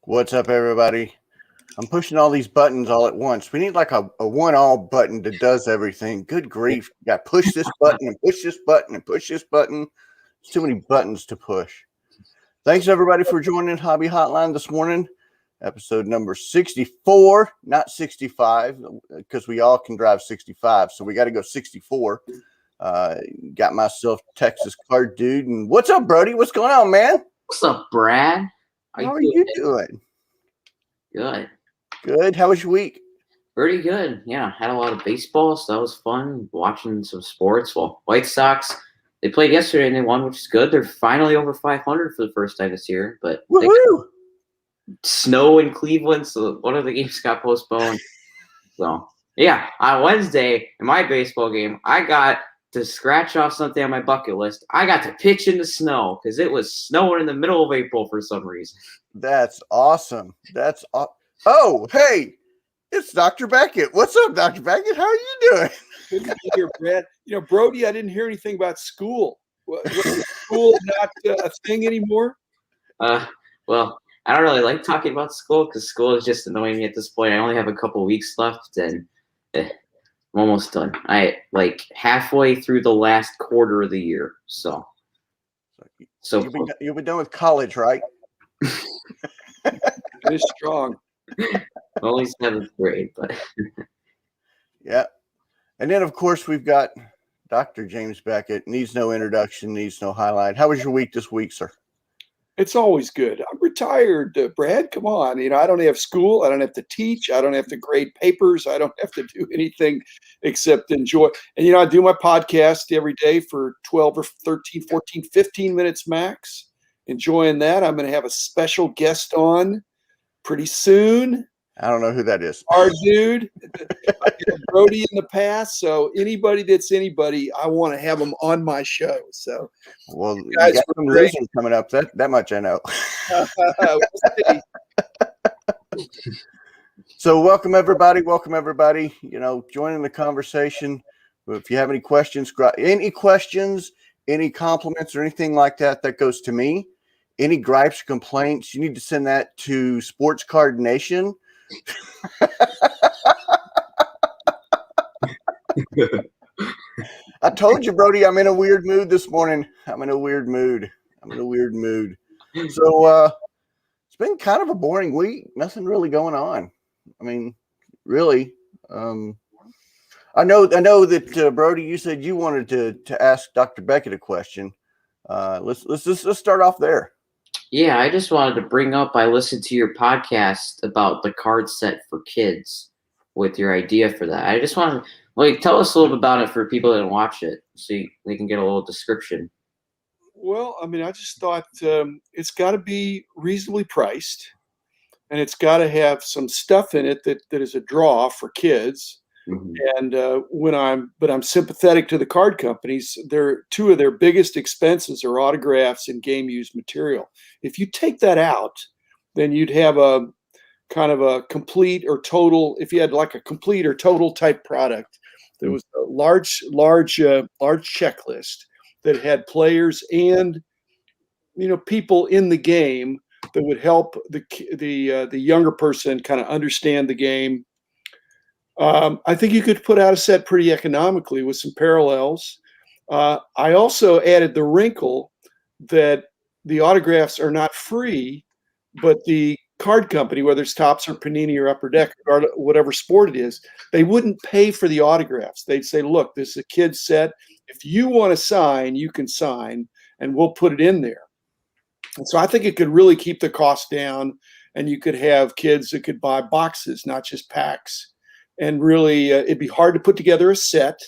What's up, everybody? I'm pushing all these buttons all at once. We need like a one-all button that does everything. Good grief. You got to push this button and push this button and push this button. It's too many buttons to push. Thanks, everybody, for joining Hobby Hotline this morning. Episode number 64, not 65, because we all can drive 65. So we got to go 64. Got myself Texas Card Dude. And what's up, Brody? What's going on, man? What's up, Brad? How are you doing? Good. Good. How was your week? Pretty good. Yeah, had a lot of baseball, so that was fun. Watching some sports. Well, White Sox, they played yesterday and they won, which is good. They're finally over 500 for the first time this year. But snow in Cleveland, so one of the games got postponed. So, yeah, on Wednesday in my baseball game, I got to scratch off something on my bucket list. I got to pitch in the snow because it was snowing in the middle of April for some reason. That's awesome. Oh, hey, it's Dr. Beckett. What's up, Dr. Beckett? How are you doing? Good to be here, Brad. Brody, I didn't hear anything about school. Was school not a thing anymore? Well, I don't really like talking about school because school is just annoying me at this point. I only have a couple weeks left, and I'm almost done. I halfway through the last quarter of the year. So you'll be done with college, right? It is strong. Only 7th grade, but yeah. And then, of course, we've got Dr. James Beckett. Needs no introduction, needs no highlight. How was your week this week, sir? It's always good. I'm retired, Brad. Come on. I don't have school. I don't have to teach. I don't have to grade papers. I don't have to do anything except enjoy. And, I do my podcast every day for 12 or 13, 14, 15 minutes max. Enjoying that. I'm going to have a special guest on pretty soon. I don't know who that is. Our dude. Brody in the past. So anybody that's anybody, I want to have them on my show. So, well, you got some losers coming up. That much I know. So welcome everybody. Joining the conversation. If you have any questions, any compliments or anything like that, that goes to me. Any gripes or complaints, you need to send that to Sports Card Nation. I told you, Brody, I'm in a weird mood this morning. I'm in a weird mood. So it's been kind of a boring week. Nothing really going on. I mean, really. I know that Brody, you said you wanted to ask Dr. Beckett a question. Let's start off there. Yeah, I just wanted to bring up, I listened to your podcast about the card set for kids with your idea for that. I just want to, tell us a little bit about it for people that don't watch it so they can get a little description. Well, I just thought it's got to be reasonably priced, and it's got to have some stuff in it that is a draw for kids. Mm-hmm. And I'm sympathetic to the card companies. Two of their biggest expenses are autographs and game used material. If you take that out, then you'd have a kind of a complete or total. If you had like a complete or total type product, there was a large checklist that had players and people in the game that would help the younger person kind of understand the game. I think you could put out a set pretty economically with some parallels. I also added the wrinkle that the autographs are not free, but the card company, whether it's Topps or Panini or Upper Deck, or whatever sport it is, they wouldn't pay for the autographs. They'd say, look, this is a kid's set. If you want to sign, you can sign, and we'll put it in there. And so I think it could really keep the cost down, and you could have kids that could buy boxes, not just packs. And really, it'd be hard to put together a set.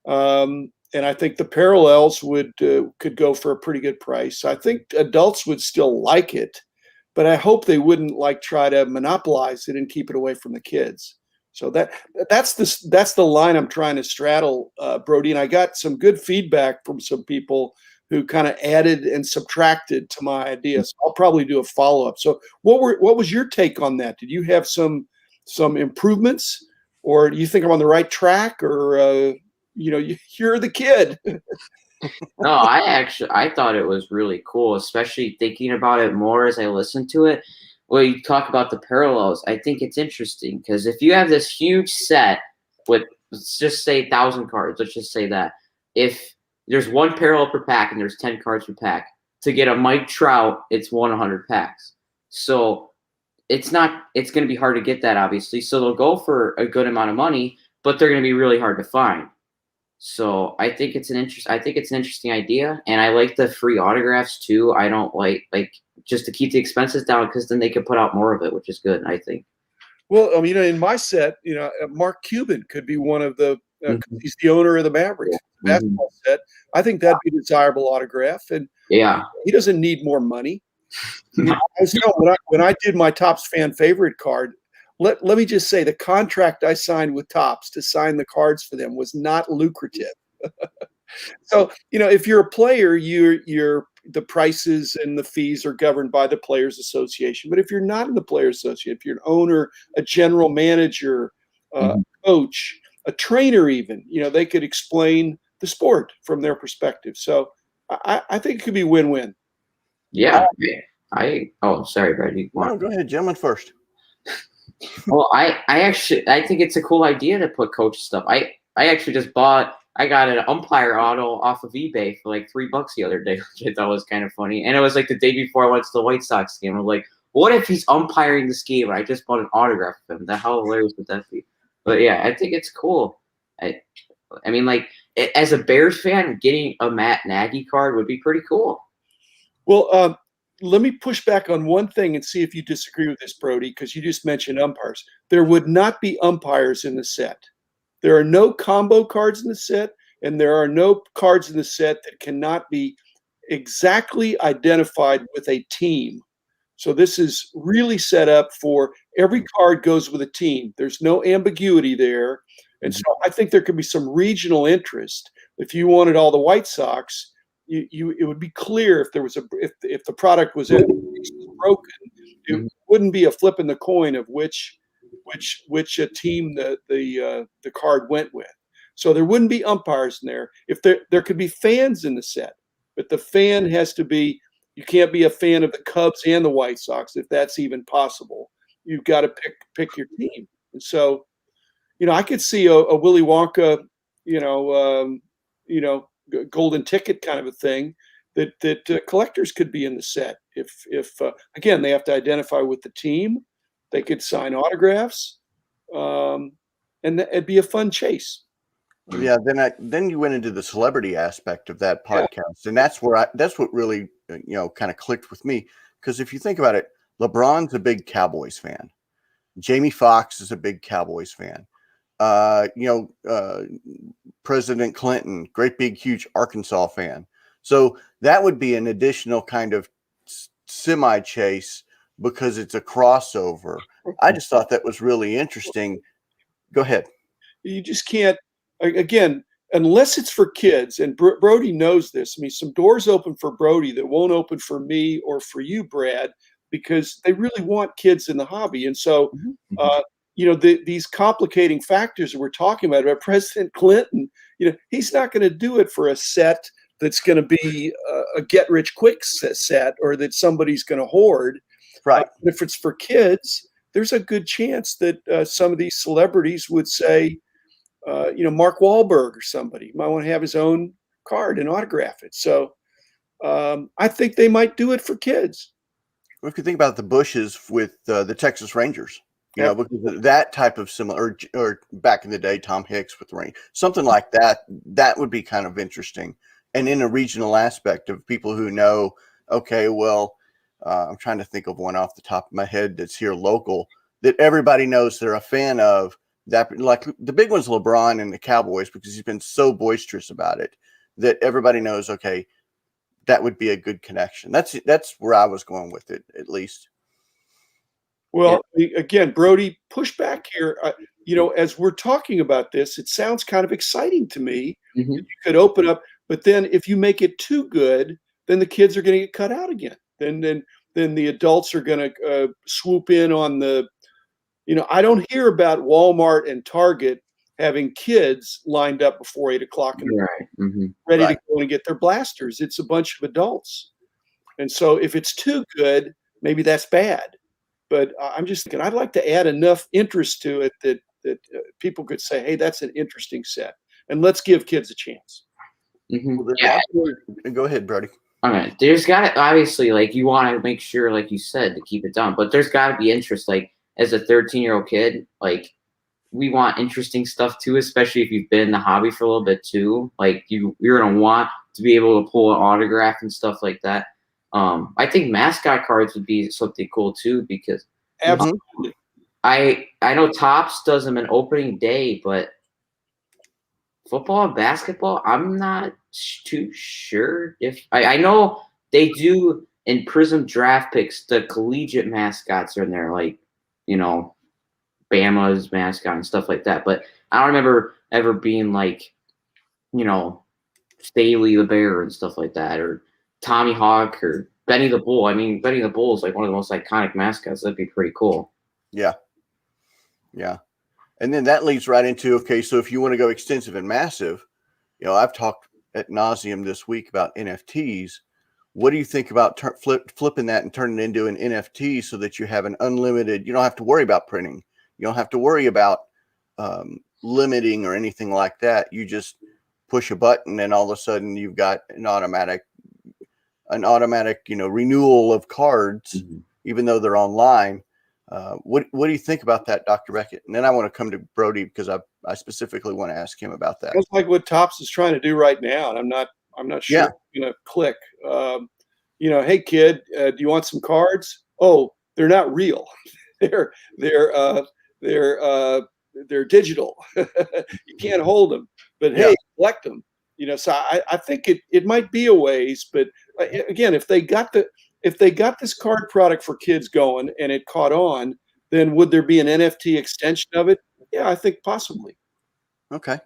And I think the parallels could go for a pretty good price. I think adults would still like it, but I hope they wouldn't try to monopolize it and keep it away from the kids. So that's the line I'm trying to straddle, Brody. And I got some good feedback from some people who kind of added and subtracted to my idea. So I'll probably do a follow-up. So what was your take on that? Did you have some improvements? Or do you think I'm on the right track, or you're the kid? No, I thought it was really cool, especially thinking about it more as I listened to it. well, you talk about the parallels. I think it's interesting because if you have this huge set with, let's just say 1,000 cards, let's just say that if there's one parallel per pack and there's 10 cards per pack, to get a Mike Trout, it's 100 packs. So it's going to be hard to get that, obviously. So they'll go for a good amount of money, but they're going to be really hard to find. So I think it's an interesting idea, and I like the free autographs too. I don't like just to keep the expenses down because then they can put out more of it, which is good, I think. Well, I mean, in my set, Mark Cuban could be one of the. He's the owner of the Mavericks basketball set. I think that'd be a desirable autograph, and yeah, he doesn't need more money. When I did my Topps fan favorite card, let me just say the contract I signed with Topps to sign the cards for them was not lucrative. So, if you're a player, the prices and the fees are governed by the Players Association. But if you're not in the Players Association, if you're an owner, a general manager, coach, a trainer, even, they could explain the sport from their perspective. So I think it could be win-win. Yeah. Oh, sorry, Brad. No, go ahead, gentlemen first. Well, I think it's a cool idea to put coach stuff. I actually I got an umpire auto off of eBay for like $3 the other day, which I thought was kind of funny. And it was like the day before I went to the White Sox game. I'm like, what if he's umpiring this game? I just bought an autograph of him. How hilarious would that be? But yeah, I think it's cool. I mean, like, as a Bears fan, getting a Matt Nagy card would be pretty cool. Well, let me push back on one thing and see if you disagree with this, Brody, because you just mentioned umpires. There would not be umpires in the set. There are no combo cards in the set, and there are no cards in the set that cannot be exactly identified with a team. So this is really set up for every card goes with a team. There's no ambiguity there. And so I think there could be some regional interest. If you wanted all the White Sox, it would be clear if there was if the product was broken, it wouldn't be a flip in the coin of which team the card went with. So there wouldn't be umpires in there. If there could be fans in the set, but the fan has to be. You can't be a fan of the Cubs and the White Sox if that's even possible. You've got to pick your team. And so, I could see a Willy Wonka, golden ticket kind of a thing that collectors could be in the set. If again, they have to identify with the team, they could sign autographs, and it'd be a fun chase. Yeah, then you went into the celebrity aspect of that podcast, and that's what really kind of clicked with me, because if you think about it, LeBron's a big Cowboys fan, Jamie Foxx is a big Cowboys fan, President Clinton, great big huge Arkansas fan. So that would be an additional kind of semi chase because it's a crossover. I just thought that was really interesting. Go ahead. You just can't. Again, unless it's for kids, and Brody knows this. I mean, some doors open for Brody that won't open for me or for you, Brad, because they really want kids in the hobby. And so, these complicating factors that we're talking about President Clinton, he's not going to do it for a set that's going to be a get-rich-quick set or that somebody's going to hoard. Right. If it's for kids, there's a good chance that some of these celebrities would say, Mark Wahlberg or somebody might want to have his own card and autograph it. So I think they might do it for kids. If you think about the Bushes with the Texas Rangers, because that type of similar, or back in the day, Tom Hicks with the Rangers, something like that, that would be kind of interesting. And in a regional aspect of people who know, okay, well, I'm trying to think of one off the top of my head that's here local that everybody knows they're a fan of. That, like the big one's LeBron and the Cowboys, because he's been so boisterous about it that everybody knows, okay, that would be a good connection. That's where I was going with it, at least. Well, again, Brody, push back here. As we're talking about this, it sounds kind of exciting to me. Mm-hmm. You could open up, but then if you make it too good, then the kids are going to get cut out again. Then the adults are going to swoop in on the. I don't hear about Walmart and Target having kids lined up before 8 o'clock in the morning, ready to go and get their blasters. It's a bunch of adults. And so if it's too good, maybe that's bad. But I'm just thinking I'd like to add enough interest to it that people could say, hey, that's an interesting set, and let's give kids a chance. Mhm. Well, Yeah. go ahead, Brody. Okay. There's got to obviously, like, you want to make sure, like you said, to keep it down, but there's got to be interest. Like, as a 13-year-old kid, like, we want interesting stuff too, especially if you've been in the hobby for a little bit too. Like, you're gonna want to be able to pull an autograph and stuff like that. I think mascot cards would be something cool too, because Absolutely. I know Topps does them an opening day, but football and basketball, I'm not too sure if I know they do in Prism draft picks. The collegiate mascots are in there, like, you know, Bama's mascot and stuff like that. But I don't remember ever being like, you know, Staley the Bear and stuff like that, or Tommy Hawk or Benny the Bull. I mean, Benny the Bull is like one of the most iconic mascots. That'd be pretty cool. Yeah. Yeah. And then that leads right into, okay, so if you want to go extensive and massive, you know, I've talked ad nauseum this week about NFTs. What do you think about flipping that and turning it into an NFT so that you have an unlimited, you don't have to worry about printing. You don't have to worry about limiting or anything like that. You just push a button and all of a sudden you've got an automatic, you know, renewal of cards, even though they're online. What do you think about that, Dr. Beckett? And then I want to come to Brody because I specifically want to ask him about that. That's like what Topps is trying to do right now, and I'm not sure it's going to click. You know, hey kid, do you want some cards? Oh, they're not real. they're digital. You can't hold them, but hey, collect them. You know, so I think it might be a ways, but again, if they got this card product for kids going and it caught on, then would there be an NFT extension of it? Yeah, I think possibly. Okay.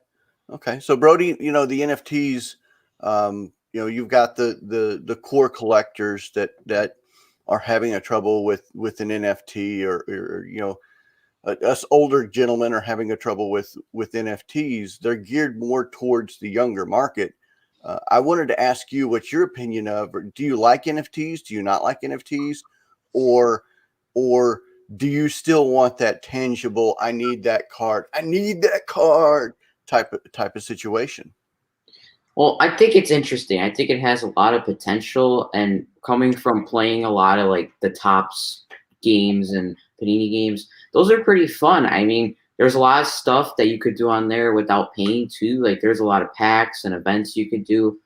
So Brody, you know, the NFTs, you know, you've got the core collectors that are having a trouble with an NFT or you know, us older gentlemen are having a trouble with NFTs. They're geared more towards the younger market. I wanted to ask you what your opinion of, or do you like NFTs? Do you not like NFTs? Or do you still want that tangible, I need that card type of situation? Well, I think it's interesting. I think it has a lot of potential, and coming from playing a lot of like the Topps games and Panini games, those are pretty fun. I mean, there's a lot of stuff that you could do on there without paying too. Like, there's a lot of packs and events you could do.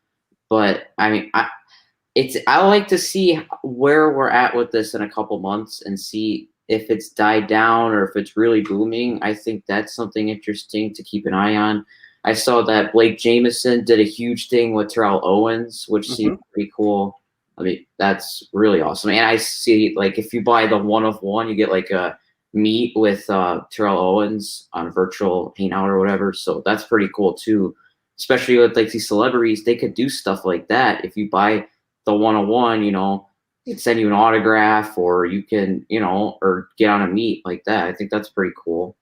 But I mean, I like to see where we're at with this in a couple months and see if it's died down or if it's really booming. I think that's something interesting to keep an eye on. I saw that Blake Jameson did a huge thing with Terrell Owens, which seemed pretty cool. I mean, that's really awesome. And I see, like, if you buy the 1 of 1, you get like a meet with Terrell Owens on virtual hangout or whatever. So that's pretty cool too. Especially with like these celebrities, they could do stuff like that. If you buy the 101, you know, it send you an autograph, or you can, you know, or get on a meet like that. I think that's pretty cool.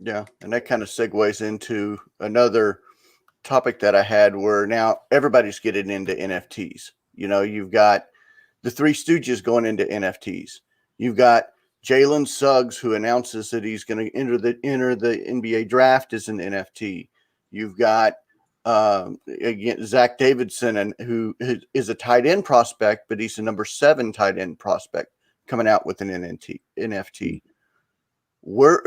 Yeah, and that kind of segues into another topic that I had, where now everybody's getting into NFTs. You know, you've got the Three Stooges going into NFTs. You've got Jalen Suggs, who announces that he's going to enter the NBA draft as an NFT. You've got again Zach Davidson, and who is a tight end prospect, but he's a number 7 tight end prospect coming out with an NFT. Where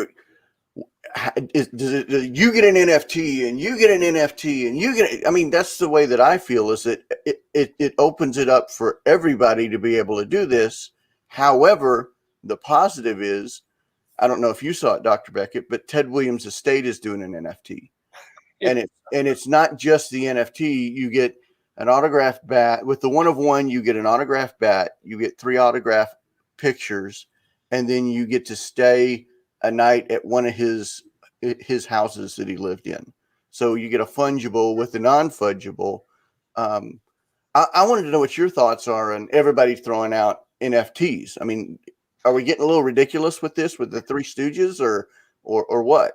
you get an NFT and you get an NFT and you get, I mean, that's the way that I feel, is that it opens it up for everybody to be able to do this. However, the positive is, I don't know if you saw it, Dr. Beckett, but Ted Williams' estate is doing an NFT. And it's not just the NFT. You get an autographed bat with the 1 of 1. You get an autographed bat. You get 3 autographed pictures, and then you get to stay a night at one of his houses that he lived in. So you get a fungible with a non-fungible. I wanted to know what your thoughts are on everybody throwing out NFTs. I mean, are we getting a little ridiculous with this, with the Three Stooges, or what?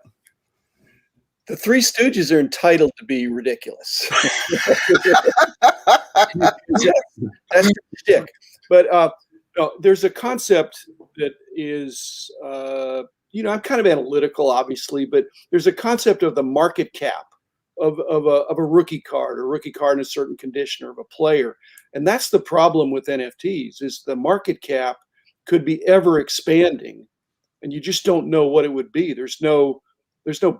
The Three Stooges are entitled to be ridiculous. That's the shtick. But No, there's a concept that is, I'm kind of analytical, obviously, but there's a concept of the market cap of a rookie card, or rookie card in a certain condition, or of a player. And that's the problem with NFTs, is the market cap could be ever expanding, and you just don't know what it would be. There's no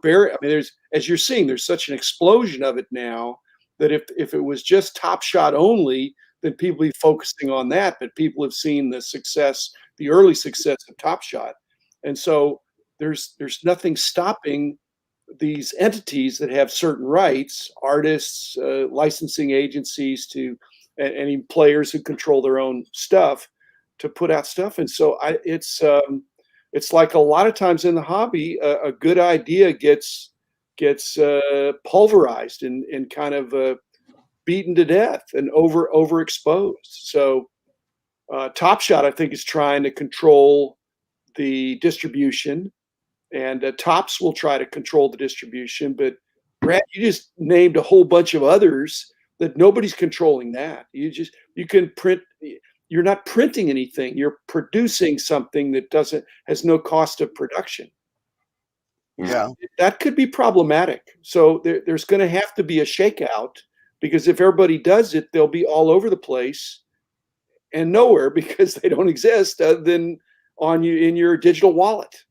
barrier. I mean, as you're seeing, there's such an explosion of it now that if it was just Top Shot only, then people be focusing on that. But people have seen the early success of Top Shot, and so there's nothing stopping these entities that have certain rights, artists, licensing agencies, to any players who control their own stuff, to put out stuff. And so it's like a lot of times in the hobby, a good idea gets pulverized and kind of beaten to death and overexposed. So Top Shot, I think, is trying to control the distribution, and Topps will try to control the distribution. But Brad, you just named a whole bunch of others that nobody's controlling that. You can print. You're not printing anything. You're producing something that has no cost of production. Yeah. That could be problematic. So there's going to have to be a shakeout, because if everybody does it, they'll be all over the place and nowhere, because they don't exist other than in your digital wallet.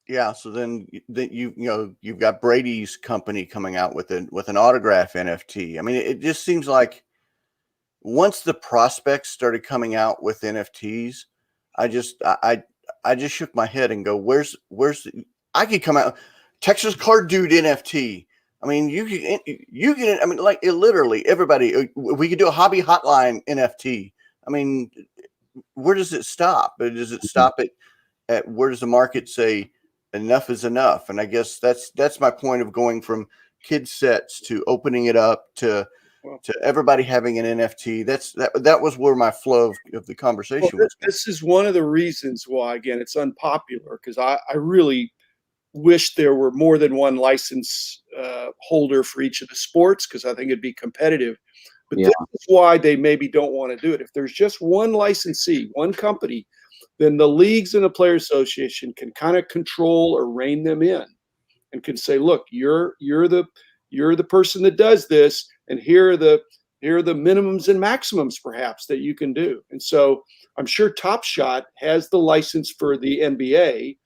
Yeah, so then you've got Brady's company coming out with an autograph NFT. I mean, it just seems like once the prospects started coming out with NFTs, I just shook my head and go, where's I could come out Texas Card Dude NFT. I mean, you can. I mean, like, literally everybody. We could do a hobby hotline NFT. I mean, where does it stop? Does it stop at where does the market say enough is enough? And I guess that's my point of going from kid sets to opening it up to everybody having an NFT. That was where my flow of the conversation was. This is one of the reasons why, again, it's unpopular, because I really wish there were more than one license holder for each of the sports, because I think it'd be competitive. But this is why they maybe don't want to do it. If there's just one licensee, one company, then the leagues and the Player Association can kind of control or rein them in, and can say, look, you're the person that does this, and here are the minimums and maximums perhaps that you can do. And so I'm sure Top Shot has the license for the NBA,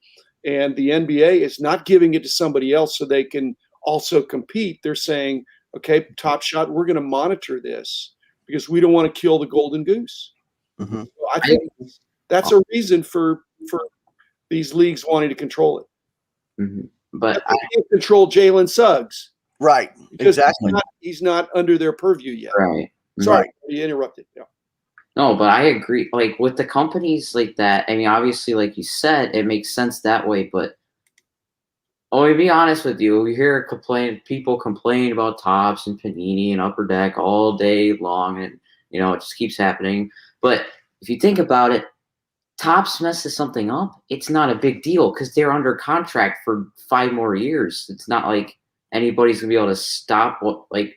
and the NBA is not giving it to somebody else so they can also compete. They're saying, okay, Top Shot, we're going to monitor this because we don't want to kill the golden goose. Mm-hmm. So I think that's a reason for these leagues wanting to control it. Mm-hmm. But I can't control Jalen Suggs. Right. Because exactly. He's not under their purview yet. Right. Sorry, you interrupted. Yeah. No, but I agree. Like, with the companies like that, I mean, obviously, like you said, it makes sense that way. But to be honest with you, we hear people complain about Topps and Panini and Upper Deck all day long, and it just keeps happening. But if you think about it, Topps messes something up, it's not a big deal because they're under contract for 5 more years. It's not like anybody's gonna be able to stop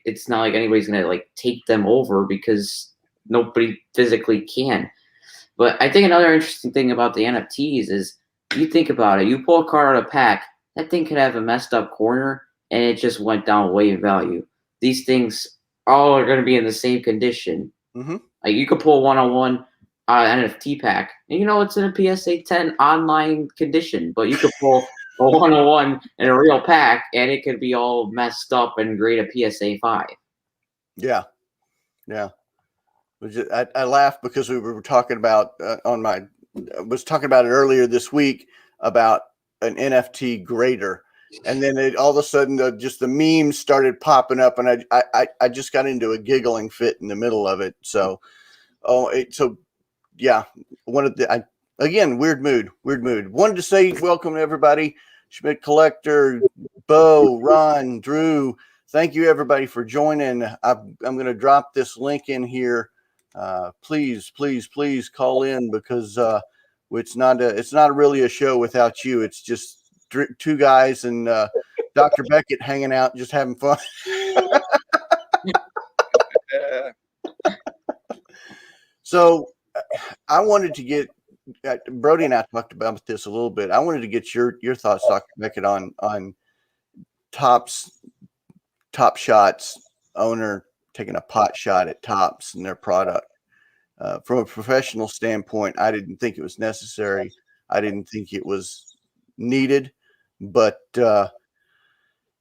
it's not like anybody's gonna take them over, because nobody physically can. But I think another interesting thing about the NFTs is, you think about it, you pull a card out of a pack, that thing could have a messed up corner and it just went down way in value. These things all are going to be in the same condition. Mm-hmm. Like, you could pull a one-on-one NFT pack, and it's in a PSA 10 online condition, but you could pull a one-on-one in a real pack and it could be all messed up and grade a PSA 5. Yeah. I laughed because we were talking about I was talking about it earlier this week about an NFT grader, and then all of a sudden just the memes started popping up, and I just got into a giggling fit in the middle of it. So, yeah, again, weird mood. Wanted to say welcome to everybody, Schmidt Collector, Bo, Ron, Drew. Thank you everybody for joining. I'm going to drop this link in here. Please call in, because it's not really a show without you. It's just 2 guys and Dr. Beckett hanging out, just having fun. So I wanted to get Brody and I talked about this a little bit. I wanted to get your thoughts, Dr. Beckett, on Top Shot's owner taking a pot shot at Topps and their product. From a professional standpoint, I didn't think it was necessary. I didn't think it was needed, but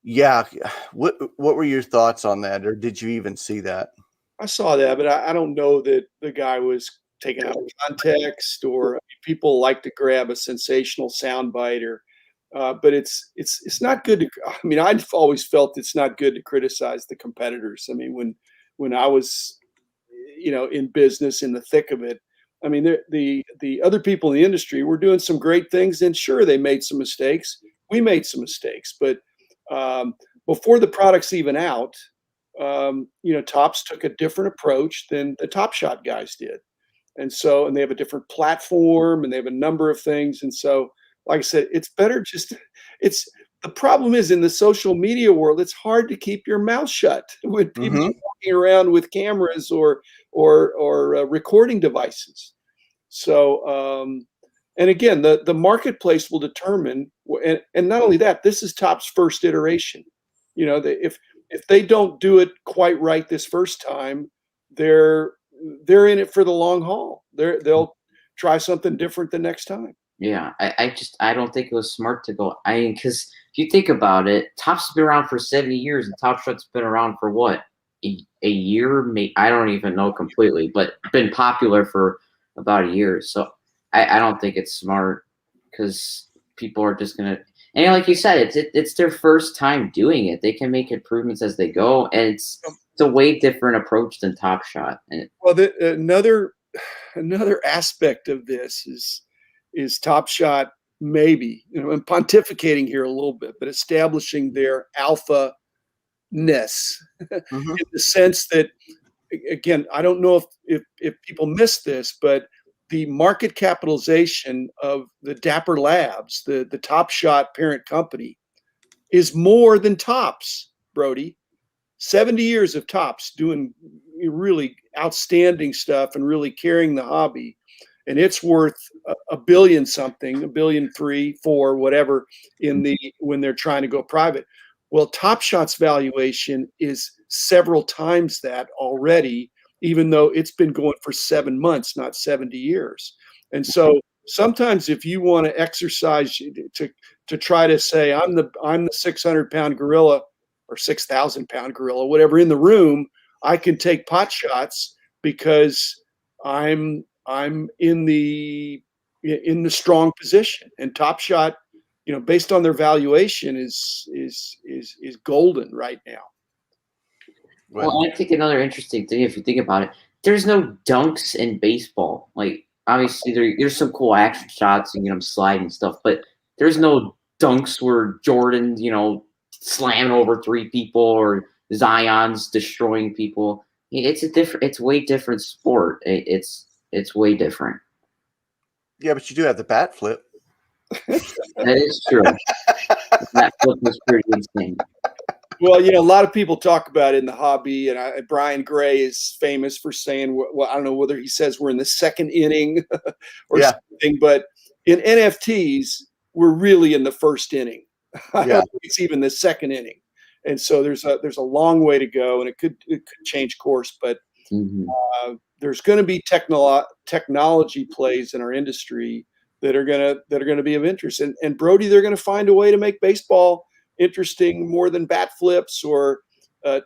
yeah. What were your thoughts on that, or did you even see that? I saw that, but I don't know that the guy was taken out of context, or people like to grab a sensational soundbite, or but it's not good to. I mean, I've always felt it's not good to criticize the competitors. I mean, when I was, in business in the thick of it, I mean, the other people in the industry were doing some great things, and sure, they made some mistakes. We made some mistakes, but before the product's even out, Topps took a different approach than the Top Shot guys did. And they have a different platform, and they have a number of things. And so, like I said, it's better the problem is, in the social media world, it's hard to keep your mouth shut when people are walking around with cameras or recording devices. So, and again, the marketplace will determine, and not only that, this is Topps' first iteration. If they don't do it quite right this first time, they're in it for the long haul. They'll try something different the next time. Yeah, I don't think it was smart to go. I mean, because if you think about it, Topps been around for 70 years, and Top Shot's been around for what, a year? I don't even know completely, but been popular for about a year. So I don't think it's smart, because people are just gonna. And like you said, it's their first time doing it. They can make improvements as they go, and it's a way different approach than Top Shot. Well, another aspect of this is Top Shot, maybe, I'm pontificating here a little bit, but establishing their alpha-ness in the sense that, again, I don't know if people miss this, but the market capitalization of the Dapper Labs, the Top Shot parent company, is more than Topps, Brody. 70 years of Topps doing really outstanding stuff and really carrying the hobby. And it's worth a billion something, $1.3 billion, $4 billion, whatever, when they're trying to go private. Well, Top Shot's valuation is several times that already, even though it's been going for 7 months, not 70 years. And so sometimes, if you want to exercise to try to say, I'm the 600-pound gorilla or 6,000-pound gorilla, whatever, in the room, I can take pot shots because I'm in the strong position. And Top Shot, based on their valuation, is golden right now. Well, I think another interesting thing, if you think about it, there's no dunks in baseball. Like, obviously, there's some cool action shots and them sliding stuff, but there's no dunks where Jordan, slamming over 3 people, or Zion's destroying people. It's way different sport. It's way different. Yeah, but you do have the bat flip. That is true. That flip was pretty insane. Well, a lot of people talk about it in the hobby, and Brian Gray is famous for saying, well, I don't know whether he says we're in the second inning or something, but in NFTs, we're really in the first inning. I don't think it's even the second inning. And so there's a long way to go, and it could change course, but there's going to be technology plays in our industry that are going to be of interest. And Brody, they're going to find a way to make baseball interesting more than bat flips or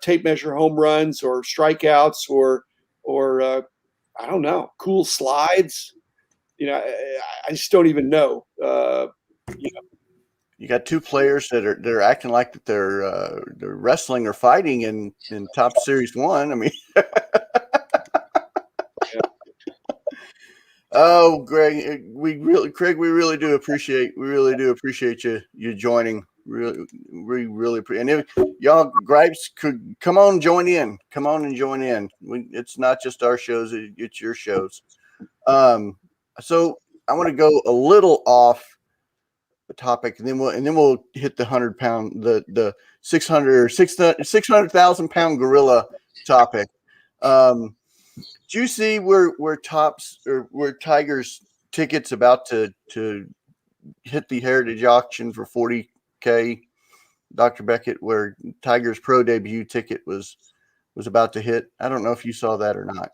tape measure home runs or strikeouts or I don't know, cool slides. I just don't even know. You got 2 players that are acting like that they're wrestling or fighting in Top Series 1. I mean, oh, Greg, we really do appreciate you joining. We really appreciate. And if y'all gripes could come on and join in. It's not just our shows; it's your shows. So I want to go a little off the topic, and then we'll hit the 100-pound, the 600,000 pound gorilla topic. Did you see where Tops or where Tiger's tickets about to hit the Heritage auction for $40K? Dr. Beckett, where Tiger's pro debut ticket was about to hit. I don't know if you saw that or not.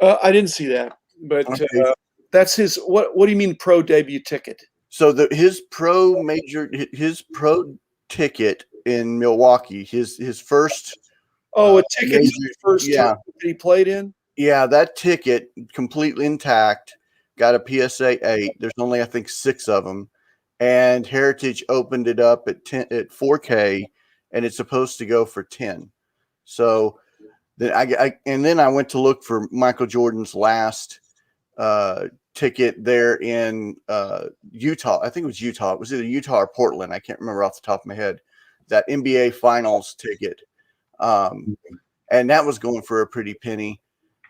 I didn't see that, but Okay. that's his. What do you mean pro debut ticket? So his pro ticket in Milwaukee, his first. A ticket major, the first tournament that he played in. Yeah, that ticket completely intact. Got a PSA 8. There's only I think 6 of them, and Heritage opened it up at 4K, and it's supposed to go for 10. So then I went to look for Michael Jordan's last ticket there in Utah. I think it was Utah. It was either Utah or Portland. I can't remember off the top of my head. That NBA Finals ticket, and that was going for a pretty penny.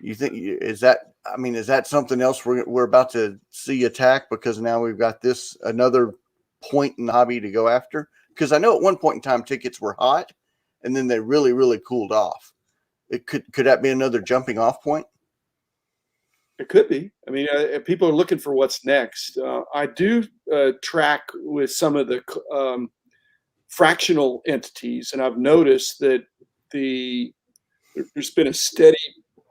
You think is that? I mean, is that something else we're about to see attack because now we've got this another point in the hobby to go after? Because I know at one point in time tickets were hot, and then they really, really cooled off. It could that be another jumping off point? It could be. I mean, people are looking for what's next. I do track with some of the fractional entities, and I've noticed that there's been a steady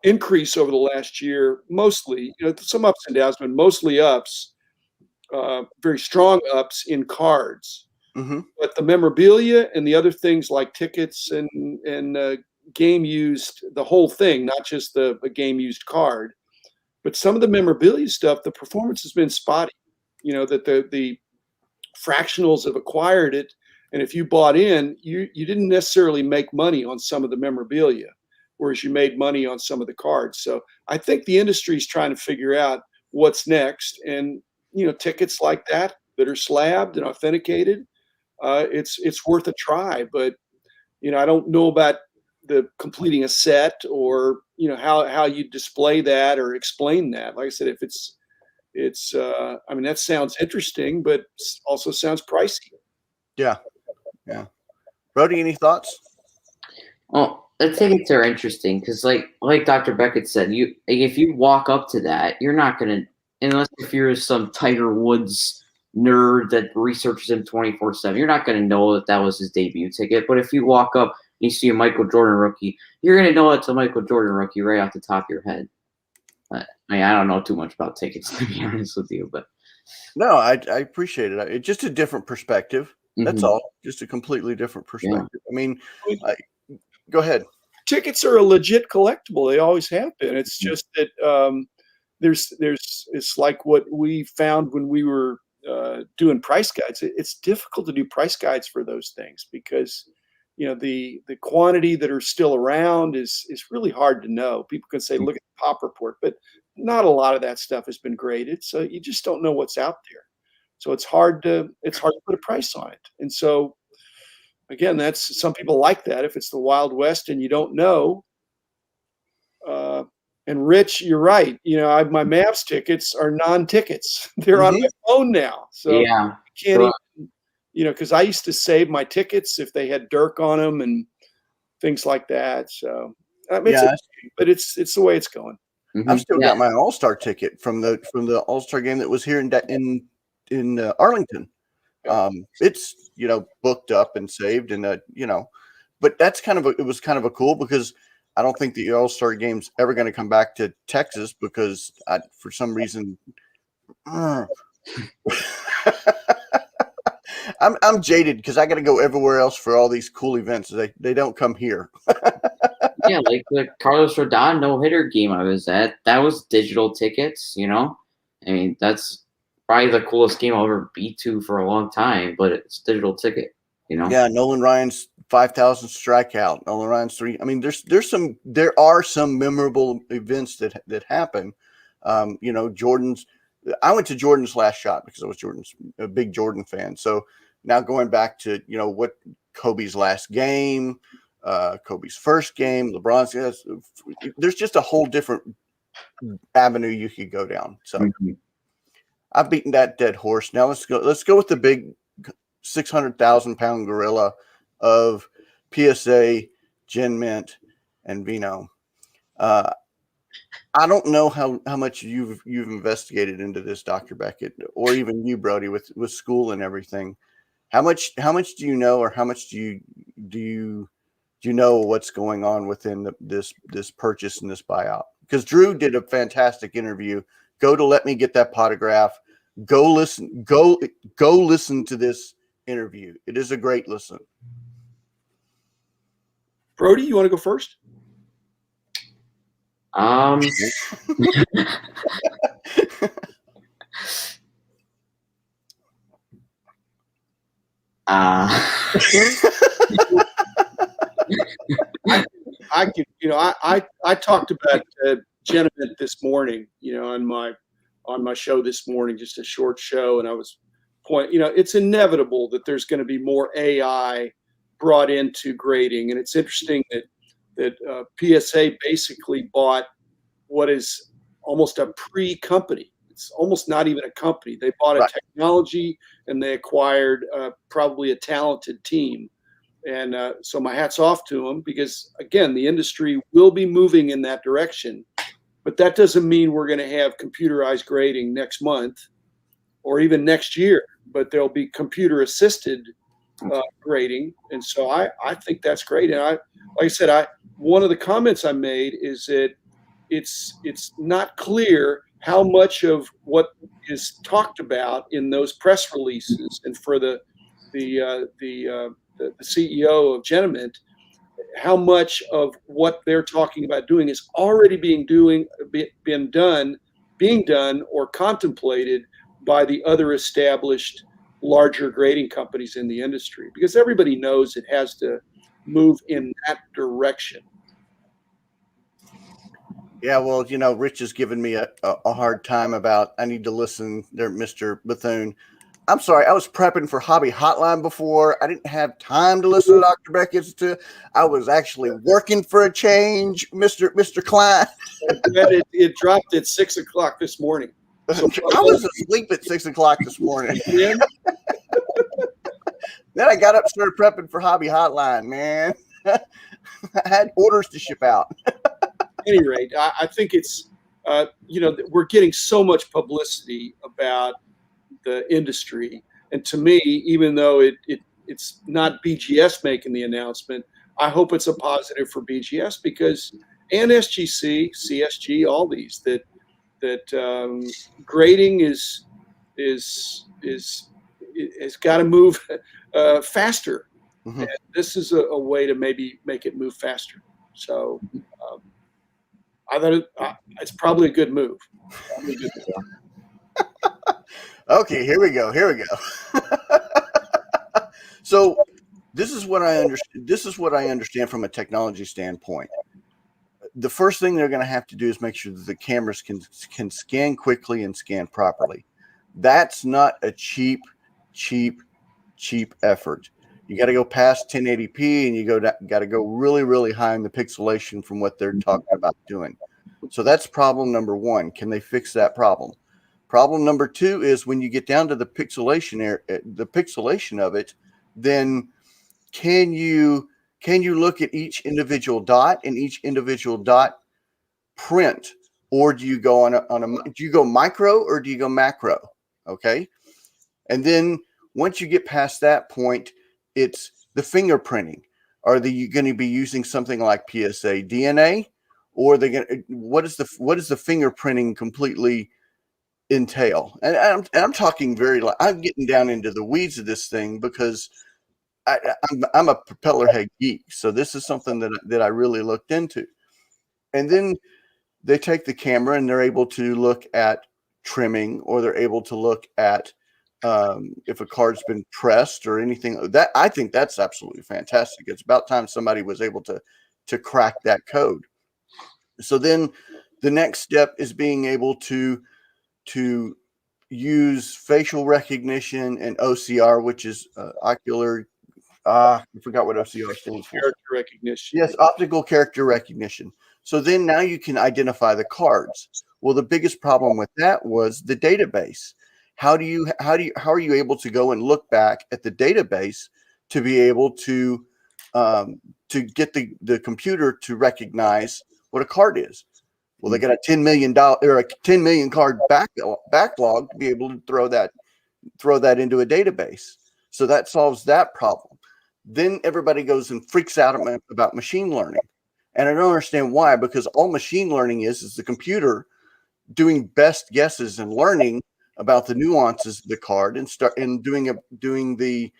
increase over the last year. Mostly, some ups and downs, but mostly ups. Very strong ups in cards. Mm-hmm. But the memorabilia and the other things like tickets and game used, the whole thing, not just a game used card, but some of the memorabilia stuff, the performance has been spotty. That the fractionals have acquired it, and if you bought in, you didn't necessarily make money on some of the memorabilia, whereas you made money on some of the cards. So I think the industry is trying to figure out what's next, and tickets like that are slabbed and authenticated, it's worth a try. But I don't know about the completing a set or how you display that or explain that. Like I said, if it's I mean, that sounds interesting, but also sounds pricey. Yeah. Brody, any thoughts? Well, the tickets are interesting because, like Dr. Beckett said, if you walk up to that, you're not gonna, unless if you're some Tiger Woods nerd that researches him 24/7, you're not gonna know that was his debut ticket. But if you walk up and you see a Michael Jordan rookie, you're gonna know it's a Michael Jordan rookie right off the top of your head. I mean, I don't know too much about tickets, to be honest with you, but no, I appreciate it. It's just a different perspective. That's all. Just a completely different perspective. Yeah. I mean, go ahead. Tickets are a legit collectible. They always have been. It's just that it's like what we found when we were doing price guides. It's difficult to do price guides for those things because the quantity that are still around is really hard to know. People can say, look at the pop report, but not a lot of that stuff has been graded. So you just don't know what's out there. So it's hard to put a price on it. And so again, that's some people like that. If it's the Wild West and you don't know, and Rich, you're right. My Mavs tickets are non-tickets. They're on my phone now. So yeah, I can't even, because I used to save my tickets if they had Dirk on them and things like that. So I mean, but it's the way it's going. I've still got my All-Star ticket from the All-Star game that was here in Arlington. It's booked up and saved, and but that's it was kind of a cool because I don't think the All-Star game's ever going to come back to Texas because for some reason I'm jaded because I got to go everywhere else for all these cool events. They don't come here. Yeah, like the Carlos Rodon no-hitter game I was at, that was digital tickets, I mean, that's probably the coolest game I'll ever be to for a long time, but it's digital ticket, Yeah, Nolan Ryan's 5,000 strikeout, Nolan Ryan's 3. I mean, there are some memorable events that happen. Jordan's. I went to Jordan's last shot because I was a big Jordan fan. So now going back to what Kobe's last game, Kobe's first game, LeBron's. There's just a whole different avenue you could go down. So I've beaten that dead horse. Now let's go with the big 600,000-pound gorilla of PSA, Gen Mint, and Vino. I don't know how much you've investigated into this, Dr. Beckett, or even you, Brody, with school and everything. How much do you know, or how much do you know what's going on within this purchase and this buyout? Because Drew did a fantastic interview. Go to Let Me Get That Potograph. Go listen to this interview. It is a great listen. Brody, you want to go first? I could, I talked about Genevent this morning, on my show this morning, just a short show, and I was it's inevitable that there's going to be more AI brought into grading, and it's interesting that PSA basically bought what is almost a pre-company. It's almost not even a company. They bought a technology, and they acquired probably a talented team. And so my hat's off to them, because, again, the industry will be moving in that direction. But that doesn't mean we're going to have computerized grading next month or even next year. But there'll be computer-assisted grading. And so I think that's great. And like I said, one of the comments I made is that it's not clear how much of what is talked about in those press releases, and for the CEO of Genevent, how much of what they're talking about doing is already being done or contemplated by the other established larger grading companies in the industry, because everybody knows it has to move in that direction. Yeah, well, Rich has given me a hard time about I need to listen there, Mr. Bethune. I'm sorry, I was prepping for Hobby Hotline before. I didn't have time to listen to Dr. Beckett's. I was actually working for a change, Mr. Klein. It dropped at 6 o'clock this morning. So I was asleep at 6 o'clock this morning. Then I got up and started prepping for Hobby Hotline, man. I had orders to ship out. At any rate, I think it's, we're getting so much publicity about the industry. And to me, even though it's not BGS making the announcement, I hope it's a positive for BGS, because, and SGC, CSG, all these, that grading is got to move faster. Mm-hmm. And this is a way to maybe make it move faster. So I thought it's probably a good move. Okay, here we go. So this is what I understand from a technology standpoint. The first thing they're going to have to do is make sure that the cameras can scan quickly and scan properly. That's not a cheap effort. You got to go past 1080p, and you got to go really, really high in the pixelation from what they're talking about doing. So that's problem number one. Can they fix that problem? Problem number two is when you get down to the pixelation of it, then can you look at each individual dot and each individual dot print, or do you go do you go micro or do you go macro? Okay, and then once you get past that point, it's the fingerprinting. Are they going to be using something like PSA DNA, or what is the fingerprinting completely entail? And I'm talking I'm getting down into the weeds of this thing, because I'm a propeller head geek. So this is something that I really looked into. And then they take the camera and they're able to look at trimming, or they're able to look at if a card's been pressed or anything. That I think that's absolutely fantastic. It's about time somebody was able to crack that code. So then the next step is being able to use facial recognition and OCR, which is ocular. I forgot what OCR stands for. Character recognition. Yes, optical character recognition. So then now you can identify the cards. Well, the biggest problem with that was the database. How are you able to go and look back at the database to be able to get the computer to recognize what a card is? Well, they got a $10 million or a 10 million card backlog to be able to throw that into a database. So that solves that problem. Then everybody goes and freaks out about machine learning. And I don't understand why, because all machine learning is the computer doing best guesses and learning about the nuances of the card and doing the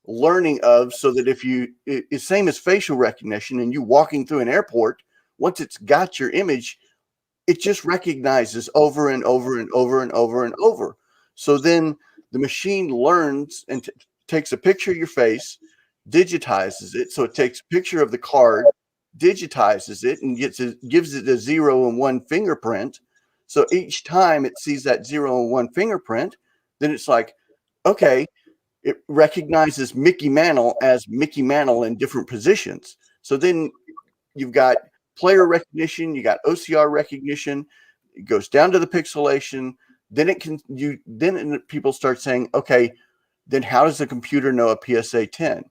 learning of, so that if it's same as facial recognition and you walking through an airport, once it's got your image, it just recognizes over and over and over and over and over. So then the machine learns and takes a picture of your face, digitizes it. So it takes a picture of the card, digitizes it, and gives it a 0 and 1 fingerprint. So each time it sees that 0 and 1 fingerprint, then it's like, okay, it recognizes Mickey Mantle as Mickey Mantle in different positions. So then you've got player recognition, you got OCR recognition, it goes down to the pixelation. Then people start saying, okay, then how does the computer know a PSA 10?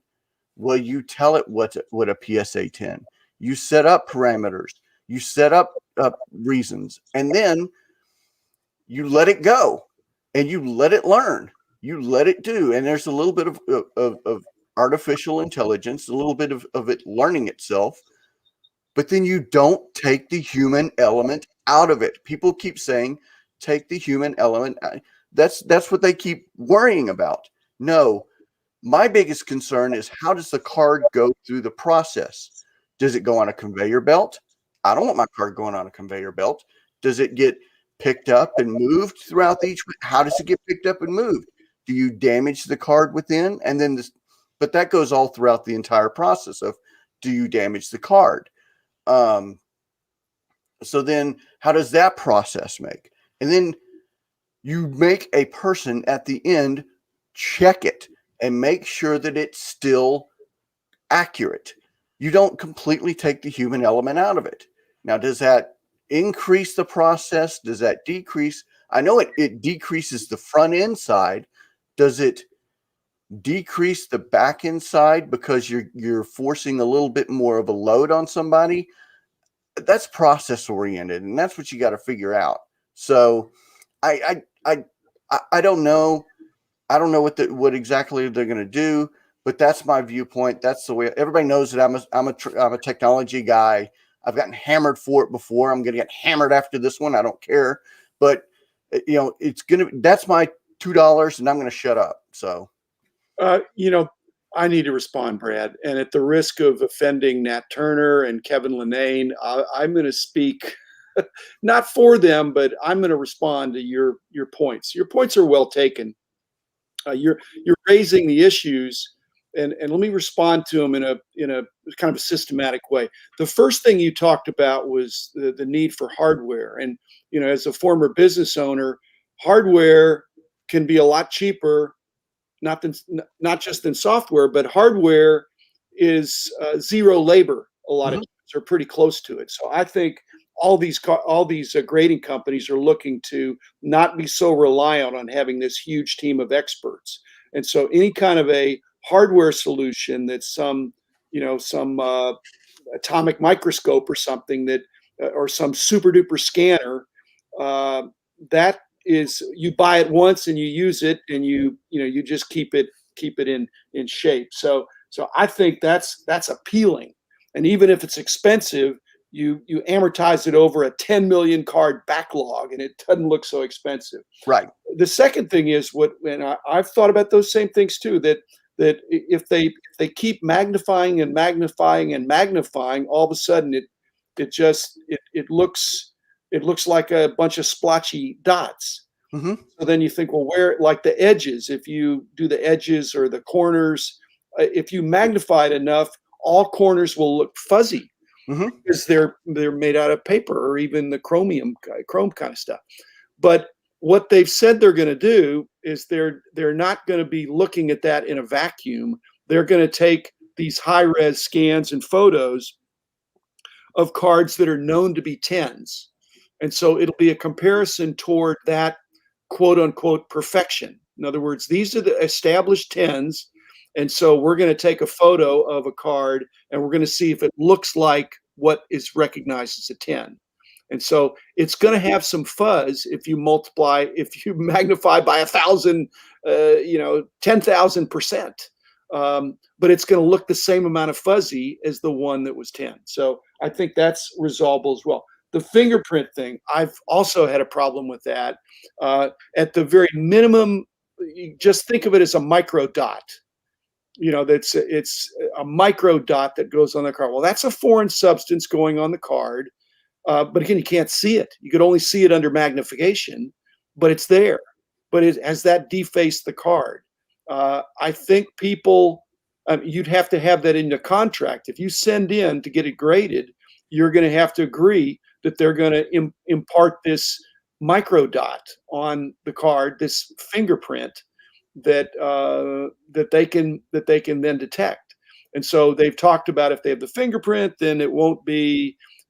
Well, you tell it what a PSA 10. You set up parameters, you set up reasons, and then you let it go and you let it learn. You let it do. And there's a little bit of artificial intelligence, a little bit of it learning itself, but then you don't take the human element out of it. People keep saying, take the human element. That's what they keep worrying about. No, my biggest concern is, how does the card go through the process? Does it go on a conveyor belt? I don't want my card going on a conveyor belt. Does it get picked up and moved throughout each? How does it get picked up and moved? Do you damage the card within? And then but that goes all throughout the entire process of, do you damage the card? So then how does that process make? And then you make a person at the end check it and make sure that it's still accurate. You don't completely take the human element out of it. Now, does that increase the process? Does that decrease? I know it decreases the front end side. Does it decrease the back end side because you're forcing a little bit more of a load on somebody? That's process oriented, and that's what you got to figure out. So I don't know. I don't know what exactly they're going to do, but that's my viewpoint. That's the way. Everybody knows that I'm a technology guy. I've gotten hammered for it before. I'm going to get hammered after this one. I don't care, but that's my $2, and I'm going to shut up. So, I need to respond, Brad, and at the risk of offending Nat Turner and Kevin Linnane, I'm going to speak not for them, but I'm going to respond to your points. Your points are well taken. You're raising the issues, and let me respond to them in a kind of a systematic way. The first thing you talked about was the need for hardware, and as a former business owner, hardware can be a lot cheaper, not just than software, but hardware is zero labor. A lot of times, or pretty close to it. So I think all these grading companies are looking to not be so reliant on having this huge team of experts. And so any kind of a hardware solution that's some atomic microscope or something that, or some super duper scanner, that is, you buy it once and you use it, and you just keep it in shape. So I think that's appealing. And even if it's expensive, you amortize it over a 10 million card backlog, and it doesn't look so expensive. Right. The second thing is I've thought about those same things too, that if they keep magnifying and magnifying and magnifying, all of a sudden it looks like a bunch of splotchy dots. Mm-hmm. So then you think, well, where, like the edges, if you do the edges or the corners, if you magnify it enough, all corners will look fuzzy. Mm-hmm. Because they're made out of paper or even the chrome kind of stuff. But what they've said they're going to do is they're not going to be looking at that in a vacuum. They're going to take these high-res scans and photos of cards that are known to be 10s. And so it'll be a comparison toward that quote-unquote perfection. In other words, these are the established 10s. And so we're going to take a photo of a card and we're going to see if it looks like what is recognized as a 10. And so it's going to have some fuzz if you magnify by 1,000, 10,000%. But it's going to look the same amount of fuzzy as the one that was 10. So I think that's resolvable as well. The fingerprint thing, I've also had a problem with that. At the very minimum, you just think of it as a micro dot. It's a micro dot that goes on the card. Well, that's a foreign substance going on the card. But again, you can't see it. You could only see it under magnification, but it's there. But has that defaced the card? I think people, you'd have to have that in the contract. If you send in to get it graded, you're going to have to agree that they're going to impart this micro dot on the card, this fingerprint that they can then detect. And so they've talked about if they have the fingerprint, then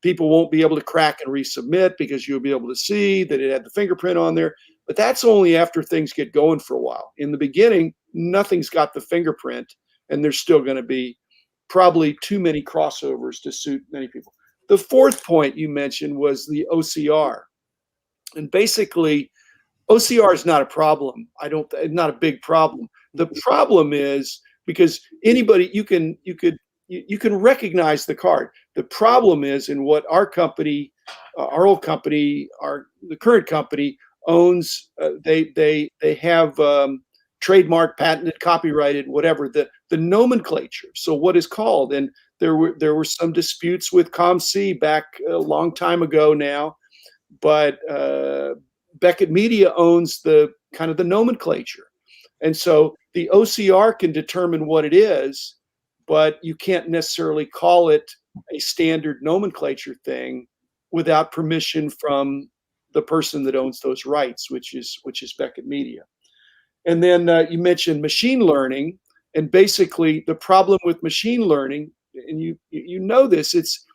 people won't be able to crack and resubmit because you'll be able to see that it had the fingerprint on there. But that's only after things get going for a while. In the beginning, nothing's got the fingerprint, and there's still going to be probably too many crossovers to suit many people. The fourth point you mentioned was the OCR. And basically, OCR is not a problem. Not a big problem. The problem is because anybody you can recognize the card. The problem is in what our company, our old company, the current company owns. They have trademark, patented, copyrighted, whatever the nomenclature. So what is called, and there were some disputes with ComC back a long time ago now, but Beckett Media owns the kind of the nomenclature, and so the OCR can determine what it is, but you can't necessarily call it a standard nomenclature thing without permission from the person that owns those rights, which is Beckett Media. And then you mentioned machine learning, and basically the problem with machine learning, and you know this, it's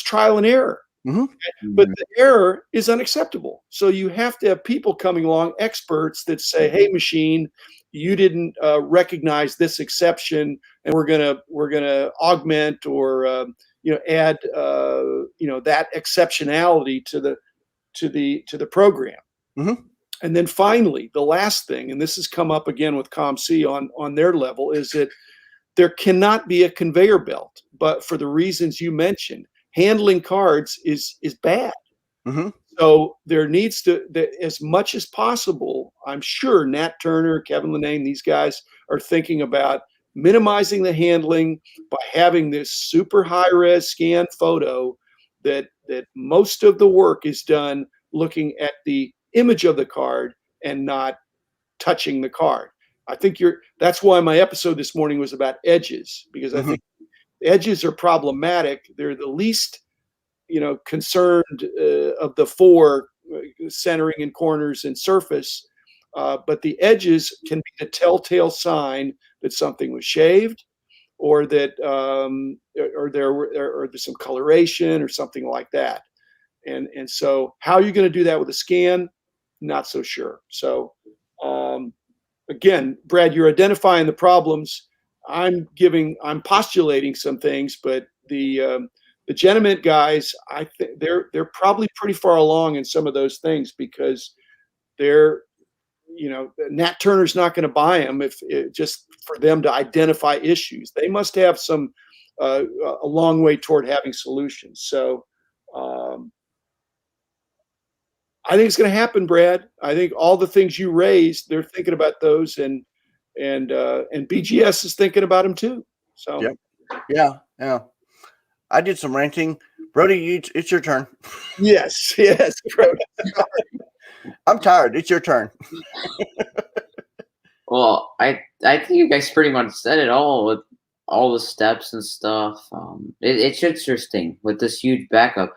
trial and error. Mm-hmm. But the error is unacceptable. So you have to have people coming along, experts that say, "Hey, machine, you didn't recognize this exception, and we're gonna augment or add that exceptionality to the program." Mm-hmm. And then finally, the last thing, and this has come up again with ComC on their level, is that there cannot be a conveyor belt. But for the reasons you mentioned, handling cards is bad. Mm-hmm. So there needs to, as much as possible, I'm sure Nat Turner, Kevin Linane, these guys are thinking about minimizing the handling by having this super high-res scan photo that most of the work is done looking at the image of the card and not touching the card. I think that's why my episode this morning was about edges, because I think edges are problematic. They're the least concerned of the four, centering and corners and surface, but the edges can be the telltale sign that something was shaved, or that or there's some coloration or something like that. And so how are you going to do that with a scan? Not so sure. So again, Brad, you're identifying the problems. I'm postulating some things, but the gentleman guys, I think they're probably pretty far along in some of those things, because Nat Turner's not going to buy them just for them to identify issues. They must have some a long way toward having solutions. So I think it's going to happen, Brad. I think all the things you raised, they're thinking about those, and BGS is thinking about them too. So yeah. I did some ranting. Brody, it's your turn. Yes, Brody. I'm tired. It's your turn. Well, I think you guys pretty much said it all with all the steps and stuff. It's interesting with this huge backup.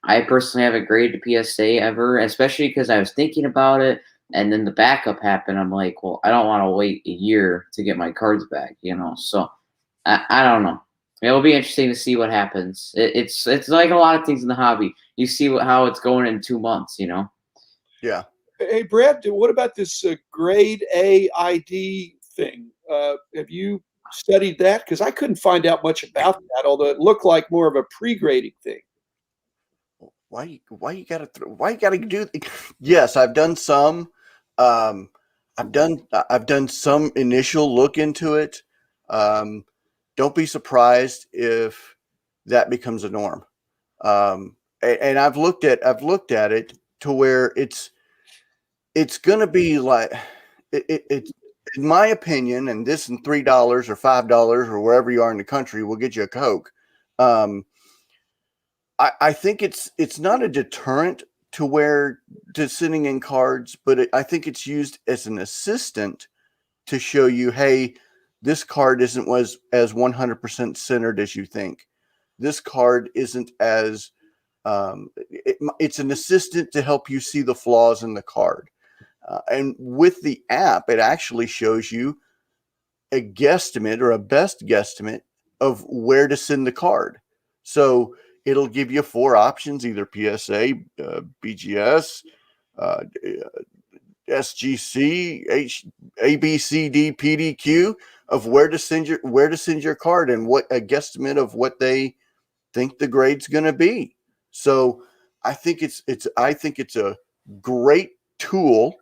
I personally haven't graded a PSA ever, especially because I was thinking about it, and then the backup happened. I'm like, well, I don't want to wait a year to get my cards back, So I don't know. It'll be interesting to see what happens. It's like a lot of things in the hobby. You see how it's going in 2 months, Yeah. Hey, Brad, what about this grade A ID thing? Have you studied that? Because I couldn't find out much about that, although it looked like more of a pre-grading thing. why you gotta do? Yes, I've done some. Um, I've done some initial look into it. Um, don't be surprised if that becomes a norm. And I've looked at it to where it's gonna be like it's in my opinion, and this and $3 or $5 or wherever you are in the country will get you a Coke. Um, I think it's not a deterrent to where to sending in cards, but I think it's used as an assistant to show you, hey, this card isn't was as 100% centered as you think. This card isn't as it's an assistant to help you see the flaws in the card. And with the app, it actually shows you a guesstimate or a best guesstimate of where to send the card. So it'll give you 4 options, either PSA, BGS, uh, SGC, ABCD, PDQ, of where to send your card and what a guesstimate of what they think the grade's going to be. So I think it's a great tool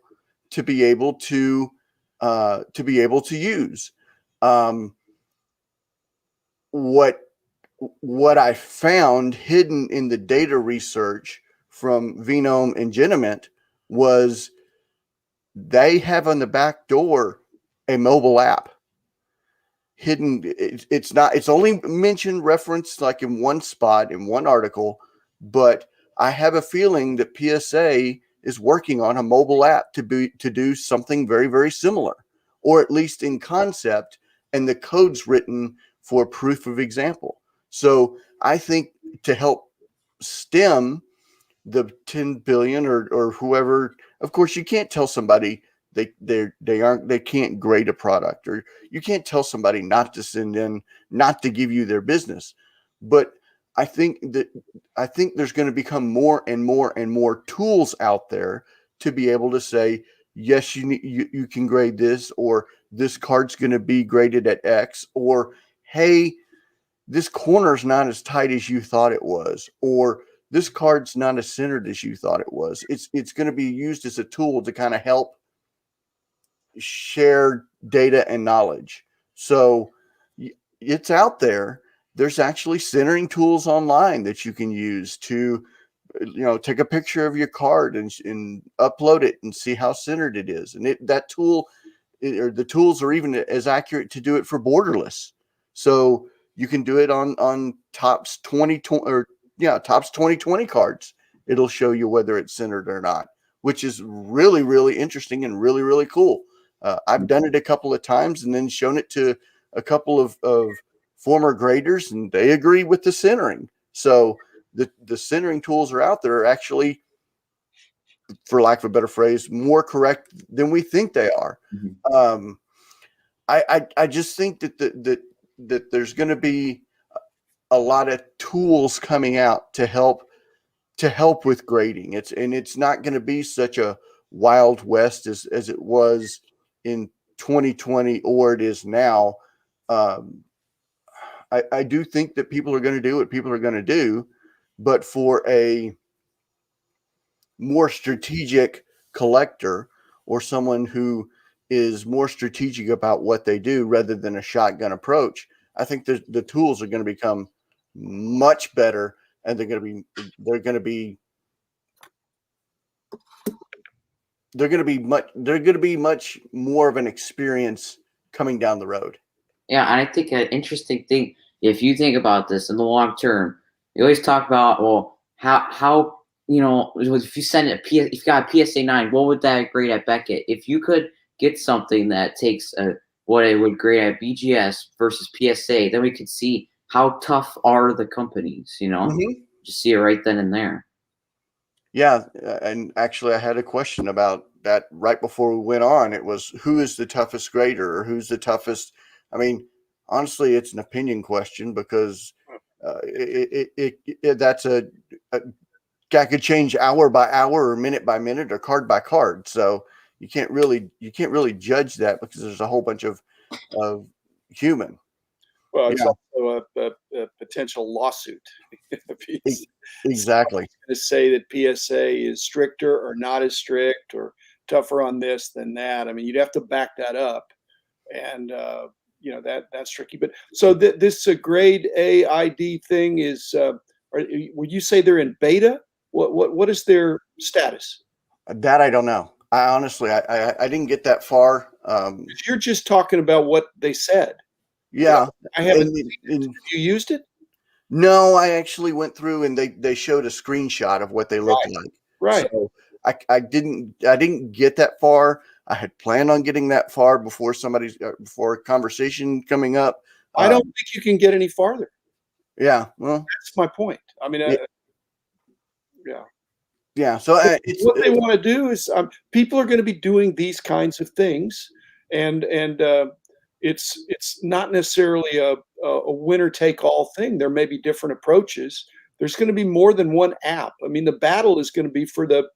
to be able to use. Um, what I found hidden in the data research from Venome and Geniment was they have on the back door a mobile app hidden. It's only mentioned referenced like in one spot in one article, but I have a feeling that PSA is working on a mobile app to do something very, very similar, or at least in concept, and the code's written for proof of example. So I think to help stem the 10 billion or whoever, of course you can't tell somebody they can't grade a product, or you can't tell somebody not to send in, not to give you their business. But I think there's going to become more and more and more tools out there to be able to say, yes, you can grade this, or this card's going to be graded at X, or hey, this corner's not as tight as you thought it was, or this card's not as centered as you thought it was. It's going to be used as a tool to kind of help share data and knowledge. So it's out there. There's actually centering tools online that you can use to, take a picture of your card and upload it and see how centered it is. And that tool, or the tools are even as accurate to do it for borderless. So you can do it on Topps 2020 cards. It'll show you whether it's centered or not, which is really, really interesting and really, really cool. I've done it a couple of times and then shown it to a couple of former graders, and they agree with the centering. So the centering tools are out there are actually, for lack of a better phrase, more correct than we think they are. Mm-hmm. I just think that there's going to be a lot of tools coming out to help with grading. It's not going to be such a wild west as it was in 2020 or it is now. I do think that people are going to do what people are going to do, but for a more strategic collector or someone who is more strategic about what they do rather than a shotgun approach, I think the tools are going to become much better, and they're going to be much more of an experience coming down the road. Yeah, and I think an interesting thing, if you think about this in the long term, you always talk about, well, how if you send if you got a PSA 9, what would that grade at Beckett? If you could get something that takes what it would grade at BGS versus PSA, then we could see how tough are the companies, Mm-hmm. Just see it right then and there. Yeah, and actually I had a question about that right before we went on. It was, who is the toughest grader, or who's the toughest? I mean, honestly, it's an opinion question, because that's a could change hour by hour or minute by minute or card by card. So you can't really judge that, because there's a whole bunch of human. Well, it's Yeah, also a potential lawsuit. If e- exactly. to say that PSA is stricter or not as strict or tougher on this than that. I mean, you'd have to back that up, and that's tricky. But so this grade A ID thing is. Would you say they're in beta? What is their status? That I don't know. I honestly, I didn't get that far. If you're just talking about what they said. Yeah, I haven't. and Have you used it? no, I actually went through and they showed a screenshot of what they looked like. Right. So I didn't get that far. I had planned on getting that far before before a conversation coming up. I don't think you can get any farther. Yeah, well, That's my point. I mean, yeah, yeah. yeah. So What they want to do is people are going to be doing these kinds of things, and it's not necessarily a winner take all thing. There may be different approaches. There's going to be more than one app. I mean, the battle is going to be for the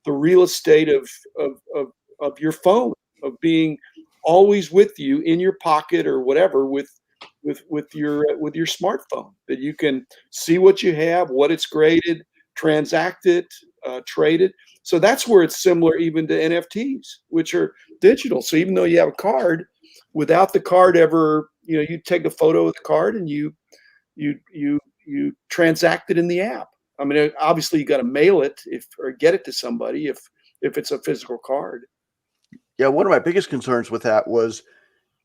real estate of your phone, of being always with you in your pocket or whatever with your smartphone, that you can see what you have, what it's graded, transact it, trade it. So that's where it's similar even to NFTs, which are digital. So even though you have a card, without the card ever, you take a photo of the card and you transact it in the app. I mean, obviously you got to mail it or get it to somebody if it's a physical card. yeah, one of my biggest concerns with that was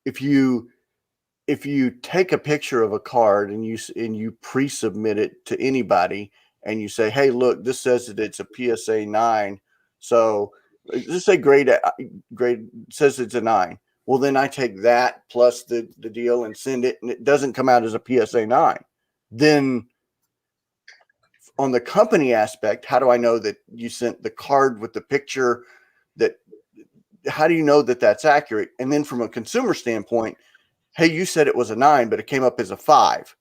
if you take a picture of a card and you pre-submit it to anybody and you say, hey, look, this says that it's a PSA 9, so just say grade says it's a 9. Well, then I take that plus the deal and send it, and it doesn't come out as a PSA 9. Then on the company aspect, how do I know that you sent the card with the picture? That how do you know that that's accurate? And then from a consumer standpoint, hey, you said it was a 9, but it came up as a 5.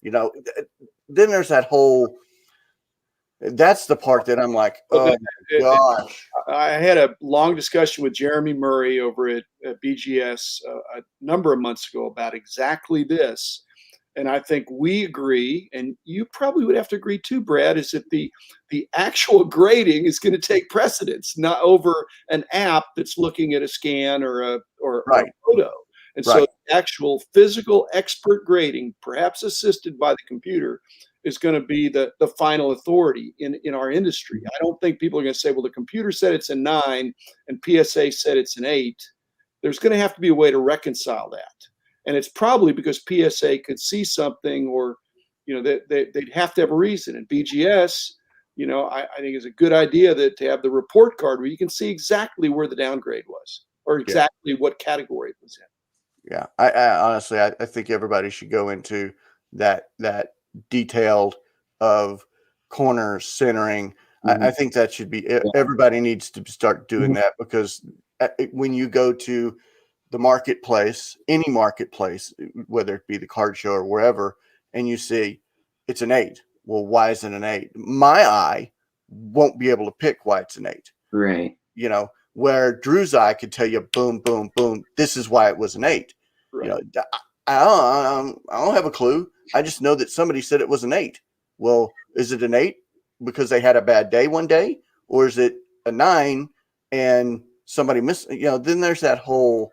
Then there's that whole. That's the part that I'm like, oh gosh. I had a long discussion with Jeremy Murray over at BGS a number of months ago about exactly this. And I think we agree, and you probably would have to agree too, Brad, is that the actual grading is going to take precedence, not over an app that's looking at a scan or a Right. photo. And so Right. the actual physical expert grading, perhaps assisted by the computer, is going to be the final authority in our industry. I don't think people are going to say, well, the computer said it's a 9 and PSA said it's an 8. There's going to have to be a way to reconcile that. And it's probably because PSA could see something, or they'd have to have a reason. And BGS, I think is a good idea that to have the report card where you can see exactly where the downgrade was or exactly what category it was in. Yeah, I honestly, I think everybody should go into that detailed of corners, centering. Mhm. I think that should be everybody needs to start doing that, because when you go to the marketplace, any marketplace, whether it be the card show or wherever, and you see it's an 8. Well, why is it an 8? My eye won't be able to pick why it's an 8. Right. Where Drew's eye could tell you, boom, boom, boom, this is why it was an 8. Right. I don't have a clue. I just know that somebody said it was an 8. Well, is it an 8 because they had a bad day one day, or is it a 9 and somebody missed? Then there's that whole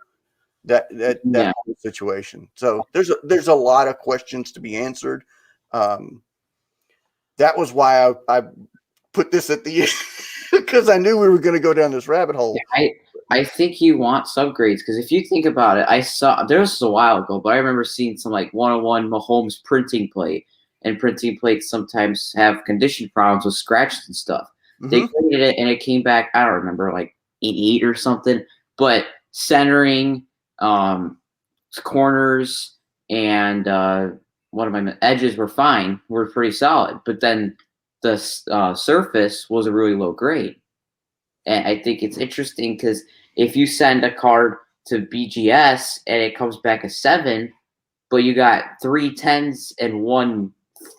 whole situation. So there's a lot of questions to be answered. That was why I put this at the end, because I knew we were going to go down this rabbit hole. I think you want subgrades, because if you think about it, there was a while ago, but I remember seeing some like 101 Mahomes printing plate, and printing plates sometimes have condition problems with scratches and stuff. Mm-hmm. They graded it and it came back, I don't remember, like 88 or something, but centering, corners, and one of my edges were fine, were pretty solid, but then the surface was a really low grade. And I think it's interesting because if you send a card to BGS and it comes back a 7, but you got 3 10s and 1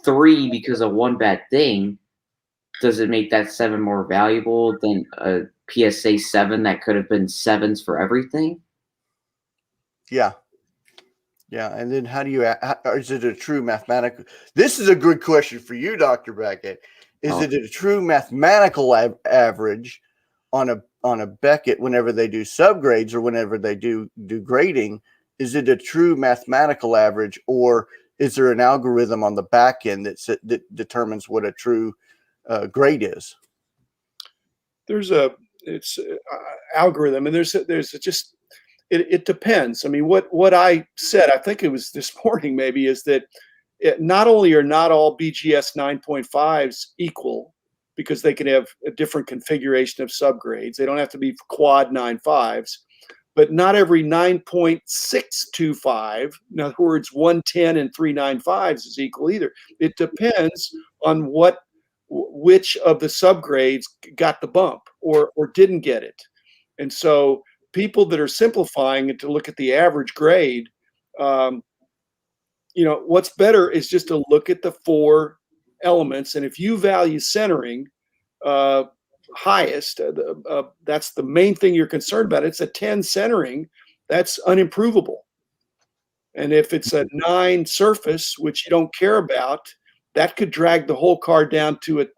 3 because of one bad thing, does it make that 7 more valuable than a PSA 7 that could have been 7s for everything? Yeah. Yeah, and then how do you? Is it a true mathematical? This is a good question for you, Dr. Beckett. Is Oh. it a true mathematical average on a Beckett whenever they do subgrades or whenever they do grading? Is it a true mathematical average, or is there an algorithm on the back end that determines what a true grade is? There's a algorithm, and there's just it depends. I mean, what I said, I think it was this morning maybe, is that not only are not all BGS 9.5s equal, because they can have a different configuration of subgrades. They don't have to be quad 9.5s, but not every 9.625, in other words, 110 and 395s is equal either. It depends on which of the subgrades got the bump or didn't get it. And so people that are simplifying it to look at the average grade, what's better is just to look at the 4 elements. And if you value centering highest, that's the main thing you're concerned about. It's a 10 centering, that's unimprovable. And if it's a 9 surface, which you don't care about, that could drag the whole card down to a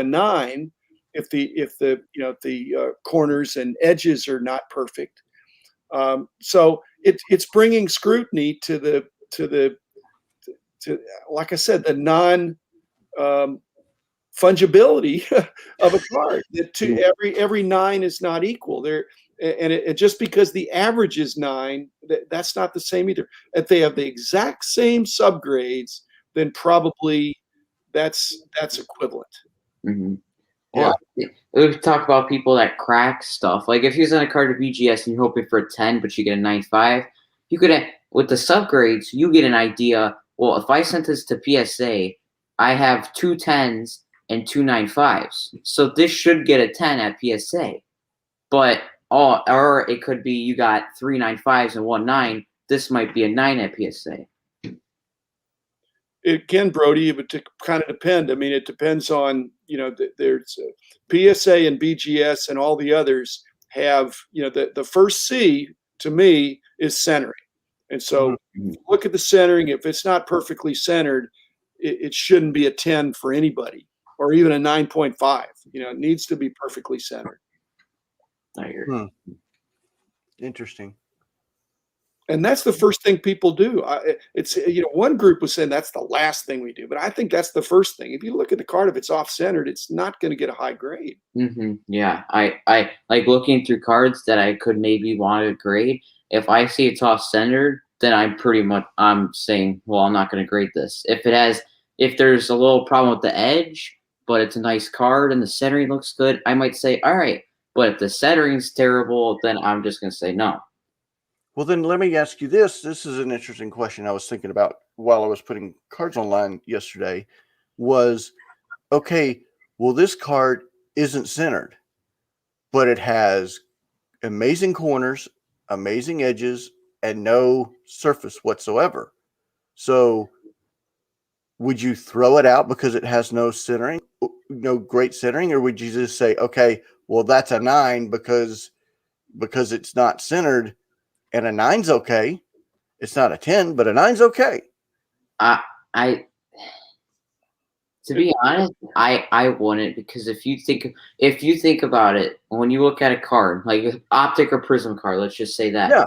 9 if the corners and edges are not perfect. So it's bringing scrutiny to like I said, the non fungibility of a card. That every 9 is not equal. And just because the average is 9, that's not the same either. If they have the exact same subgrades, then probably that's equivalent. Mm-hmm. Well, we talk about people that crack stuff. Like if you send a card to BGS and you're hoping for a 10, but you get a 9.5, you could with the subgrades, you get an idea. Well, if I sent this to PSA, I have 2 10s and 2 9.5s, so this should get a 10 at PSA. But or it could be you got 3 9.5s and 1 9. This might be a 9 at PSA. It can, Brody. It would kind of depend. I mean, it depends on, there's PSA and BGS and all the others have, the first C to me is centering. And so look at the centering. If it's not perfectly centered, it shouldn't be a 10 for anybody, or even a 9.5. It needs to be perfectly centered. I hear. Interesting. And that's the first thing people do. One group was saying that's the last thing we do, but I think that's the first thing. If you look at the card, if it's off-centered, it's not going to get a high grade. Mm-hmm. Yeah, I like looking through cards that I could maybe want to grade. If I see it's off-centered, then I'm saying, well, I'm not going to grade this. If there's a little problem with the edge, but it's a nice card and the centering looks good, I might say, all right. But if the centering's terrible, then I'm just going to say no. Well, then let me ask you this. This is an interesting question I was thinking about while I was putting cards online yesterday was, okay, well, this card isn't centered, but it has amazing corners, amazing edges, and no surface whatsoever. So would you throw it out because it has no centering, no great centering, or would you just say, okay, well, that's a 9 because it's not centered? And a 9's okay. It's not a 10, but a 9's okay. To be honest, I wouldn't, because if you think about it, when you look at a card, like an optic or prism card, let's just say that. Yeah.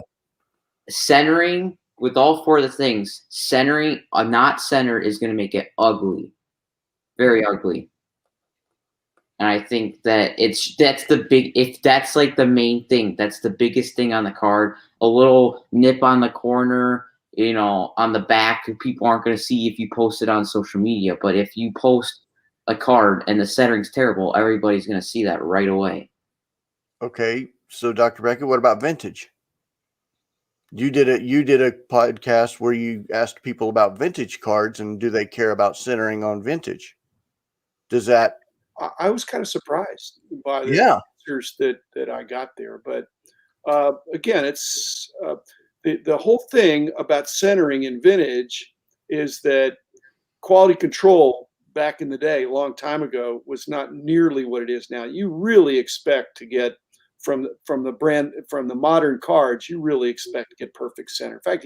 Centering with all 4 of the things, centering not centered is going to make it ugly. Very ugly. And I think that that's like the main thing. That's the biggest thing on the card. A little nip on the corner, on the back, people aren't going to see if you post it on social media. But if you post a card and the centering's terrible, everybody's going to see that right away. Okay. So Dr. Beckett, what about vintage? You did a podcast where you asked people about vintage cards and do they care about centering on vintage? Does that? I was kind of surprised by the answers that I got there. But again, it's the whole thing about centering in vintage is that quality control back in the day, a long time ago, was not nearly what it is now. You really expect to get from the modern cards, you really expect to get perfect center. In fact,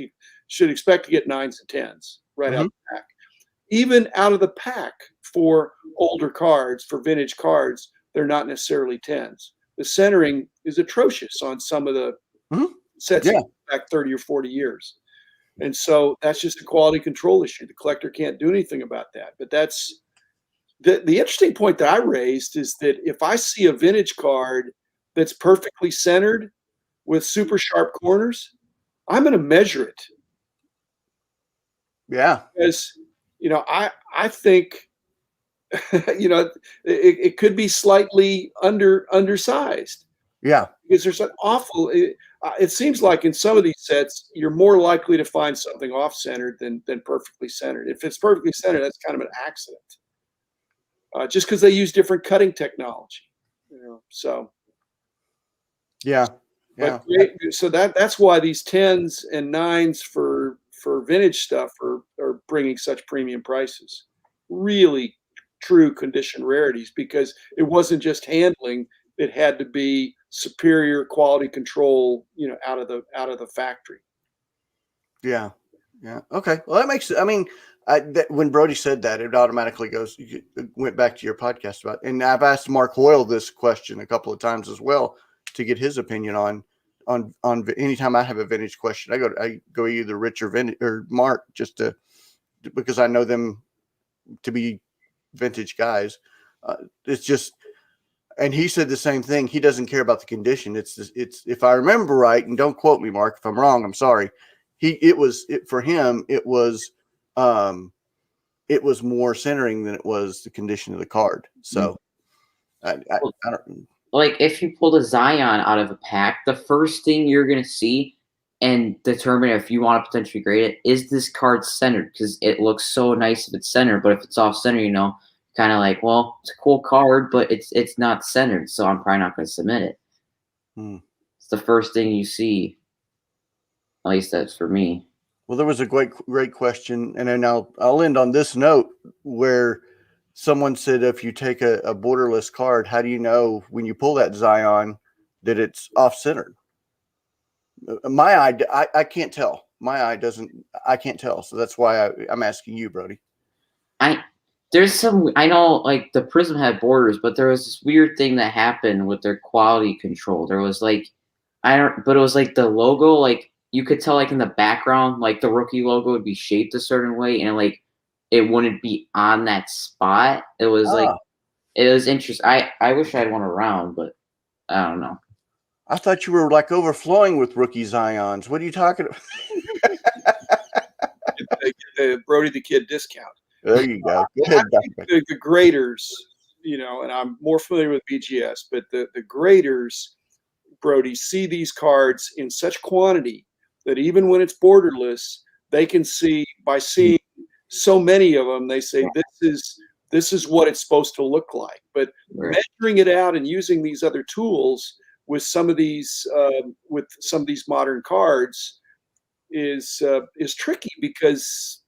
should expect to get 9s and 10s right out Mhm. of the pack. Even out of the pack for older cards, for vintage cards, they're not necessarily 10s. The centering is atrocious on some of the Mhm. sets Yeah. back 30 or 40 years. And so that's just a quality control issue. The collector can't do anything about that. But that's the interesting point that I raised is that if I see a vintage card that's perfectly centered with super sharp corners, I'm going to measure it Yeah. because, I think, it could be slightly undersized Yeah. because there's an awful. It seems like in some of these sets, you're more likely to find something off-centered than perfectly centered. If it's perfectly centered, that's kind of an accident, just because they use different cutting technology. So. Yeah. Yeah. So that's why these 10s and 9s for vintage stuff are bringing such premium prices. Really true condition rarities because it wasn't just handling, it had to be superior quality control, out of the factory. Yeah. Yeah. Okay. Well, that makes. I mean, when Brody said that, it automatically went back to your podcast about. And I've asked Mark Hoyle this question a couple of times as well to get his opinion on. Anytime I have a vintage question, I go either Rich or Mark because I know them to be vintage guys. It's just. And he said the same thing. He doesn't care about the condition. It's if I remember right, and don't quote me, Mark, if I'm wrong, I'm sorry. For him, it was more centering than it was the condition of the card. So I don't. Like if you pull the Zion out of a pack, the first thing you're gonna see and determine if you want to potentially grade it is this card centered because it looks so nice if it's centered, but if it's off center, kind of like, well, it's a cool card, but it's not centered, so I'm probably not going to submit it. It's the first thing you see. At least that's for me. Well, there was a great question, and then I'll end on this note where someone said, if you take a borderless card, how do you know when you pull that Zion that it's off centered? My eye, I can't tell. My eye doesn't. I can't tell. So that's why I'm asking you, Brody. There's some, I know, like the Prism had borders, but there was this weird thing that happened with their quality control. There was but it was like the logo, like you could tell, like in the background, like the rookie logo would be shaped a certain way, and it wouldn't be on that spot. It was it was interesting. I wish I had one around, but I don't know. I thought you were like overflowing with rookie Zions. What are you talking about? Brody the Kid discount. There you go. Go ahead, the graders, and I'm more familiar with BGS, but the graders, Brody, see these cards in such quantity that even when it's borderless, they can see by seeing so many of them, they say this is what it's supposed to look like. But measuring it out and using these other tools with some of these modern cards is tricky because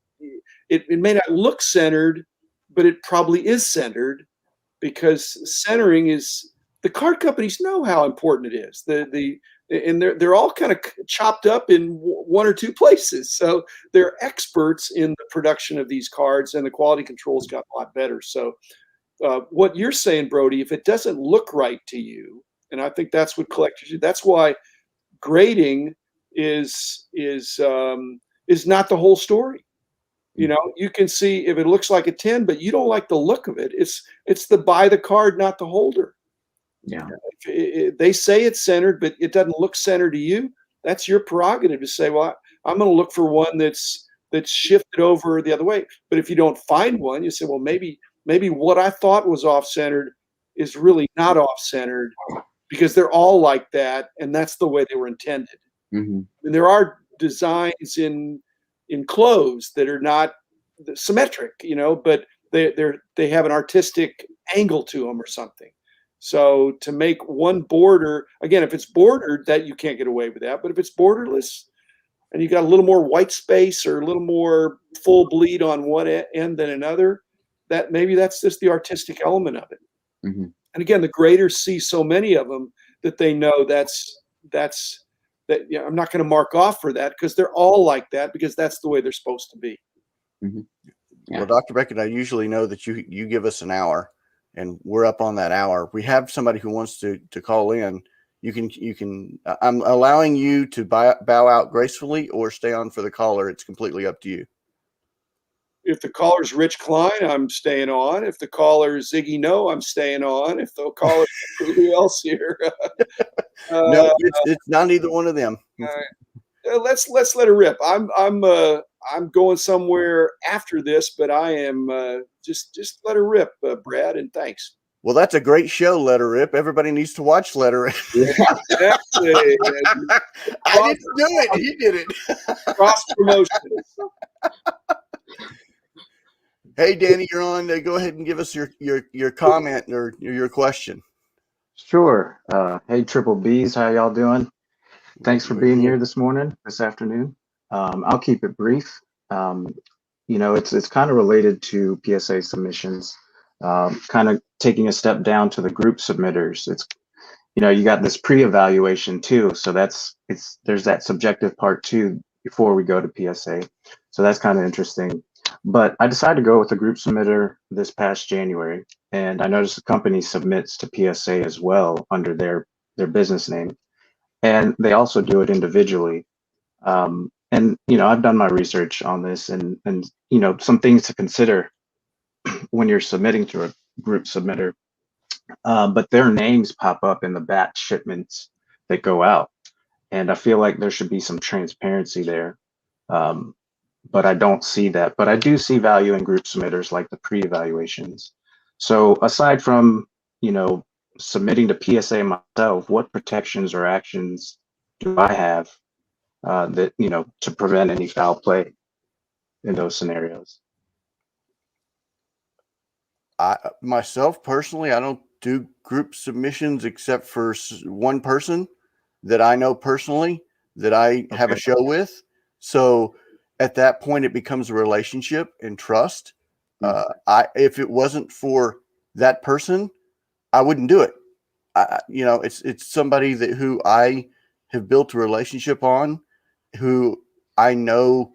it may not look centered, but it probably is centered because centering is, the card companies know how important it is. And they're all kind of chopped up in one or two places. So they're experts in the production of these cards, and the quality control's got a lot better. So what you're saying, Brody, if it doesn't look right to you, and I think that's what collectors do, that's why grading is not the whole story. You can see if it looks like a 10, but you don't like the look of it. It's the buy the card, not the holder. Yeah. They say it's centered, but it doesn't look centered to you. That's your prerogative to say, well, I'm going to look for one that's shifted over the other way. But if you don't find one, you say, well, maybe what I thought was off centered is really not off centered because they're all like that, and that's the way they were intended. Mm-hmm. And there are designs in clothes that are not symmetric, but they have an artistic angle to them or something. So to make one border, again, if it's bordered, that you can't get away with that. But if it's borderless and you got a little more white space or a little more full bleed on one end than another, that maybe that's just the artistic element of it. Mm-hmm. And again, the graders see so many of them that they know that's that I'm not going to mark off for that because they're all like that because that's the way they're supposed to be. Mm-hmm. Yeah. Well, Dr. Beckett, I usually know that you give us an hour, and we're up on that hour. We have somebody who wants to call in. You can. I'm allowing you to bow out gracefully or stay on for the caller. It's completely up to you. If the caller's Rich Klein, I'm staying on. If the caller's Ziggy No, I'm staying on. If the caller's who else here? No, it's not either one of them. Let's let it rip. I'm going somewhere after this, but I am just let her rip, Brad, and thanks. Well, that's a great show, Let Her Rip. Everybody needs to watch Let Her Rip. Yeah, exactly. I didn't do it. He did it. Cross promotion. Hey, Danny, you're on. Go ahead and give us your comment or your question. Sure. Hey, Triple Bs, how y'all doing? Thanks for being here this afternoon. I'll keep it brief. It's kind of related to PSA submissions, kind of taking a step down to the group submitters. It's, you got this pre-evaluation too. So there's that subjective part too before we go to PSA. So that's kind of interesting. But I decided to go with a group submitter this past January, and I noticed the company submits to PSA as well under their business name, and they also do it individually. And I've done my research on this, and some things to consider when you're submitting to a group submitter. But their names pop up in the batch shipments that go out, and I feel like there should be some transparency there. But I don't see that. But I do see value in group submitters like the pre-evaluations. So aside from, submitting to PSA myself, what protections or actions do I have that, to prevent any foul play in those scenarios? Myself personally, I don't do group submissions except for one person that I know personally that I have a show with. So at that point, it becomes a relationship and trust. If it wasn't for that person, I wouldn't do it. It's somebody who I have built a relationship on, who I know.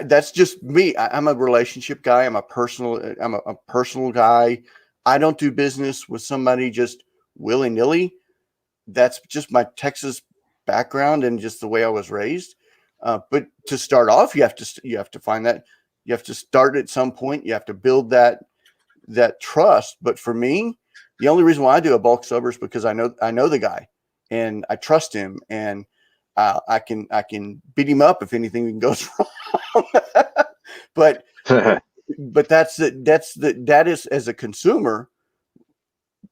That's just me. I'm a relationship guy. I'm a personal guy. I don't do business with somebody just willy nilly. That's just my Texas background and just the way I was raised. But to start off, you have to find that you have to start at some point. You have to build that trust. But for me, the only reason why I do a bulk subber is because I know the guy and I trust him, and I can beat him up if anything goes wrong. but that is, as a consumer,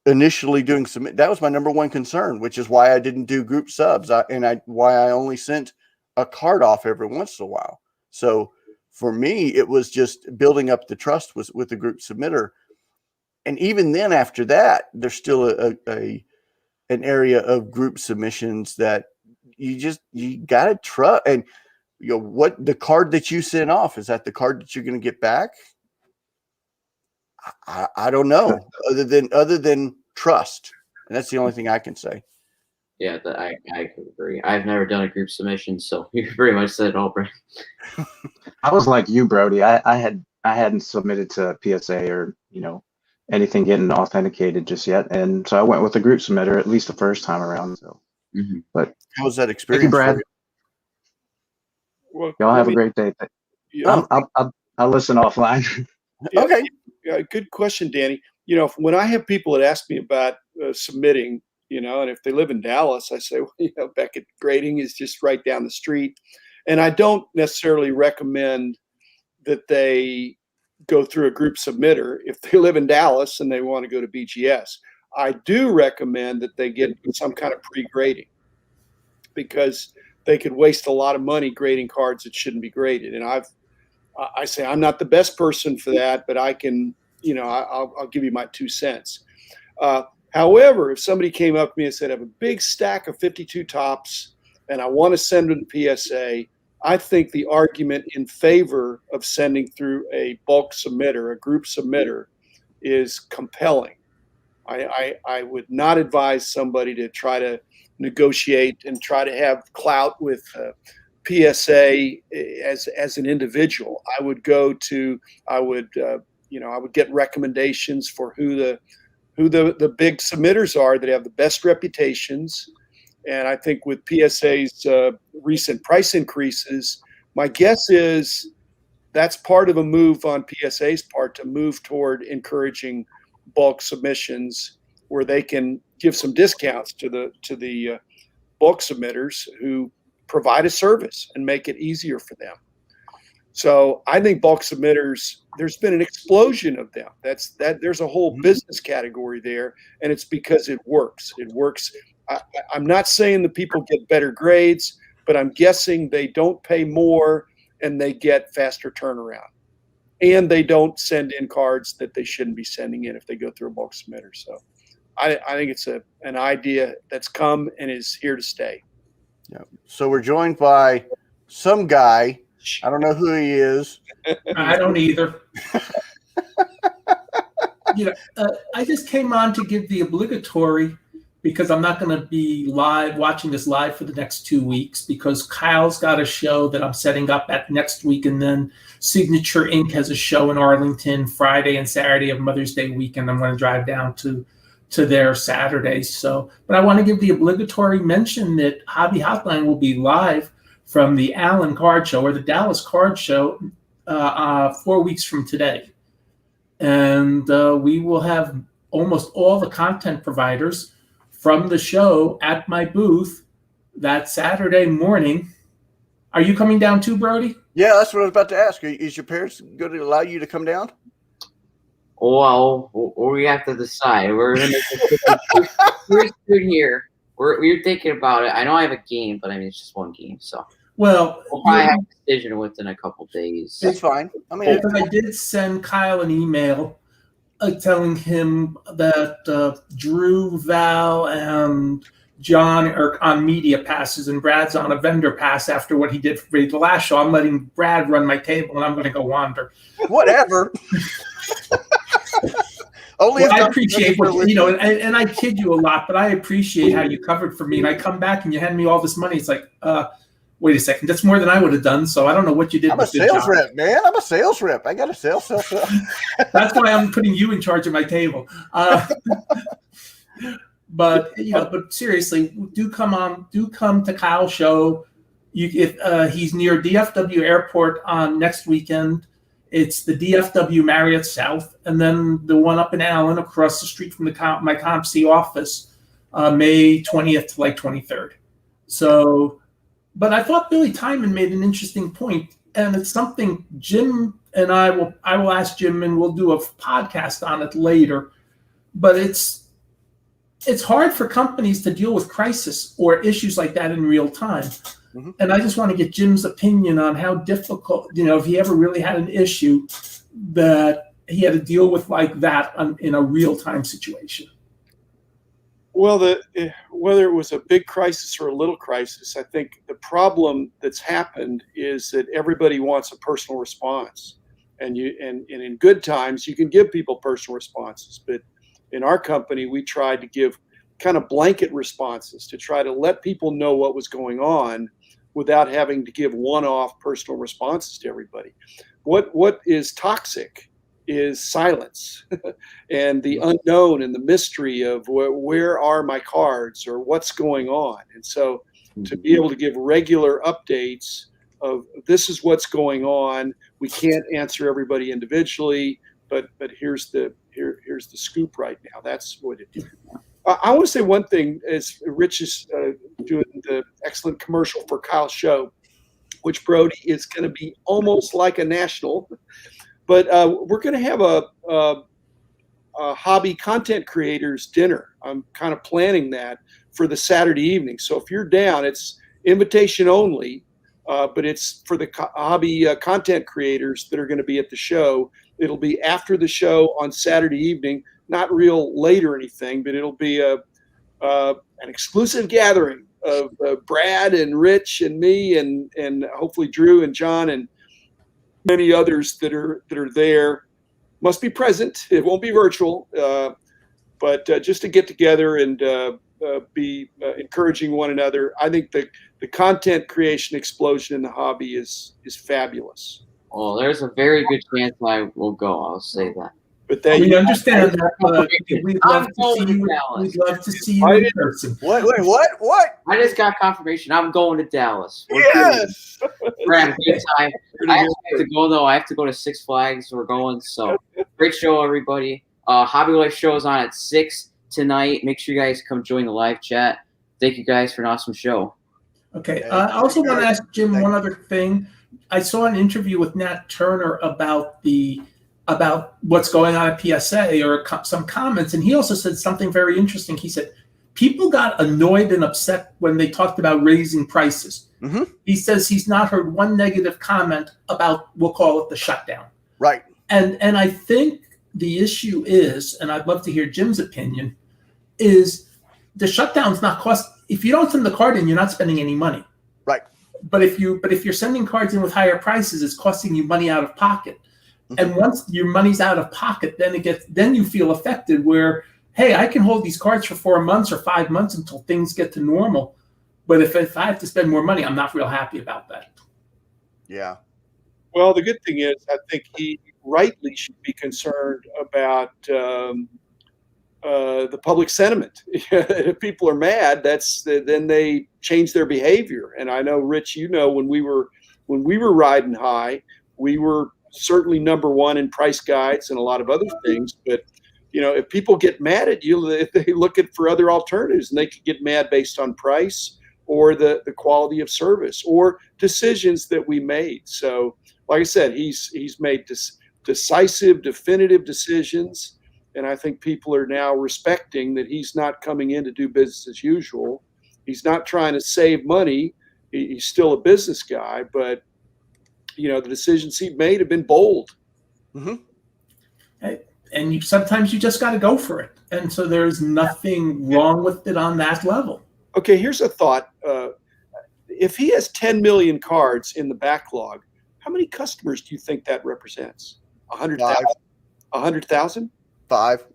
initially doing submit. That was my number one concern, which is why I didn't do group subs, why I only sent a card off every once in a while. So for me, it was just building up the trust with the group submitter. And even then, after that, there's still an area of group submissions that you gotta trust. And what the card that you sent off, is that the card that you're going to get back? I don't know, other than trust, and that's the only thing I can say. Yeah, I agree. I've never done a group submission, so you pretty much said it all, Brent. I was like you, Brody. I hadn't submitted to PSA or anything getting authenticated just yet, and so I went with a group submitter at least the first time around. So, But how was that experience? Thank you, Brad. Well, y'all have a great day. I'll listen offline. Okay. Yeah, good question, Danny. When I have people that ask me about submitting, and if they live in Dallas, I say, well, Beckett Grading is just right down the street. And I don't necessarily recommend that they go through a group submitter if they live in Dallas and they want to go to BGS. I do recommend that they get some kind of pre-grading, because they could waste a lot of money grading cards that shouldn't be graded. And I say I'm not the best person for that, but I can, I'll give you my 2 cents. However, if somebody came up to me and said, I have a big stack of 52 tops and I want to send them to PSA, I think the argument in favor of sending through a bulk submitter, a group submitter, is compelling. I would not advise somebody to try to negotiate and try to have clout with PSA as an individual. I would get recommendations for who the big submitters are that have the best reputations. And I think with PSA's recent price increases, my guess is that's part of a move on PSA's part to move toward encouraging bulk submissions, where they can give some discounts to the bulk submitters who provide a service and make it easier for them. So I think bulk submitters, there's been an explosion of them. There's a whole business category there, and it's because it works. It works. I'm not saying the people get better grades, but I'm guessing they don't pay more and they get faster turnaround. And they don't send in cards that they shouldn't be sending in if they go through a bulk submitter. So I think it's an idea that's come and is here to stay. Yeah. So we're joined by some guy. I don't know who he is. I don't either. I just came on to give the obligatory, because I'm not going to be watching this live for the next 2 weeks, because Kyle's got a show that I'm setting up at next week, and then Signature Inc. has a show in Arlington Friday and Saturday of Mother's Day weekend. I'm going to drive down to their Saturday. So, but I want to give the obligatory mention that Hobby Hotline will be live from the Allen Card Show, or the Dallas Card Show, 4 weeks from today. And we will have almost all the content providers from the show at my booth that Saturday morning. Are you coming down too, Brody? Yeah, that's what I was about to ask. Is your parents going to allow you to come down? Well, we have to decide. We're going to we're here. We're thinking about it. I know I have a game, but I mean, it's just one game. So we'll probably have a decision within a couple days. That's fine. I mean, I did send Kyle an email telling him that Drew, Val, and John are on media passes and Brad's on a vendor pass after what he did for the last show. I'm letting Brad run my table, and I'm going to go wander. Whatever. I appreciate what and I kid you a lot, but I appreciate how you covered for me. And I come back and you hand me all this money. It's like, wait a second, that's more than I would have done. So I don't know what you did. I'm a sales rep, man. I'm a sales rep. I got to sell. That's why I'm putting you in charge of my table. But seriously, do come to Kyle's show. If he's near DFW Airport on next weekend. It's the DFW Marriott South, and then the one up in Allen across the street from my CompC office, May 20th to 23rd. So, but I thought Billy Timon made an interesting point, and it's something Jim and I will ask Jim, and we'll do a podcast on it later. But it's hard for companies to deal with crisis or issues like that in real time. Mm-hmm. And I just want to get Jim's opinion on how difficult, if he ever really had an issue that he had to deal with like that in a real-time situation. Well, whether it was a big crisis or a little crisis, I think the problem that's happened is that everybody wants a personal response. And in good times, you can give people personal responses. But in our company, we tried to give kind of blanket responses to try to let people know what was going on without having to give one-off personal responses to everybody. What is toxic is silence and the unknown and the mystery of where are my cards or what's going on. And so to be able to give regular updates of this is what's going on, we can't answer everybody individually, but here's the scoop right now. That's what it is. I want to say one thing as Rich is doing the excellent commercial for Kyle's show, which Brody is going to be almost like a national, but we're going to have a hobby content creators dinner. I'm kind of planning that for the Saturday evening. So if you're down, it's invitation only, but it's for the hobby content creators that are going to be at the show. It'll be after the show on Saturday evening. Not real late or anything, but it'll be an exclusive gathering of Brad and Rich and me and hopefully Drew and John and many others that are there. Must be present. It won't be virtual, but just to get together and be encouraging one another. I think the content creation explosion in the hobby is fabulous. Well, there's a very good chance I will go. I'll say that. But that We understand that, but we'd love I'm to going see to you. Dallas. We'd love to see you in person. What? I just got confirmation. I'm going to Dallas. Yes. We're having a good time. I actually have to go though. I have to go to Six Flags. We're going. So great show, everybody. Hobby Life show is on at 6 tonight. Make sure you guys come join the live chat. Thank you guys for an awesome show. Okay. I also want to ask Jim one other thing. I saw an interview with Nat Turner about what's going on at PSA or some comments, and he also said something very interesting. He said people got annoyed and upset when they talked about raising prices. Mm-hmm. He says he's not heard one negative comment about, we'll call it the shutdown. Right. And I think the issue is, and I'd love to hear Jim's opinion, is the shutdown's not cost. If you don't send the card in, you're not spending any money. Right. But if you're sending cards in with higher prices, it's costing you money out of pocket. Mm-hmm. And once your money's out of pocket, then you feel affected where, hey, I can hold these cards for 4 months or 5 months until things get to normal. But if I have to spend more money, I'm not real happy about that. Yeah. Well, the good thing is, I think he rightly should be concerned about the public sentiment. If people are mad, then they change their behavior. And I know, Rich, when we were riding high, we were certainly number one in price guides and a lot of other things. But if people get mad at you, they look for other alternatives, and they could get mad based on price or the quality of service or decisions that we made. So, like I said, he's made decisive, definitive decisions, and I think people are now respecting that he's not coming in to do business as usual. He's not trying to save money. He's still a business guy, but the decisions he made have been bold. Mm-hmm. And sometimes you just got to go for it. And so there's nothing wrong with it on that level. Okay, here's a thought. If he has 10 million cards in the backlog, how many customers do you think that represents? 100,000? 100,000? 5.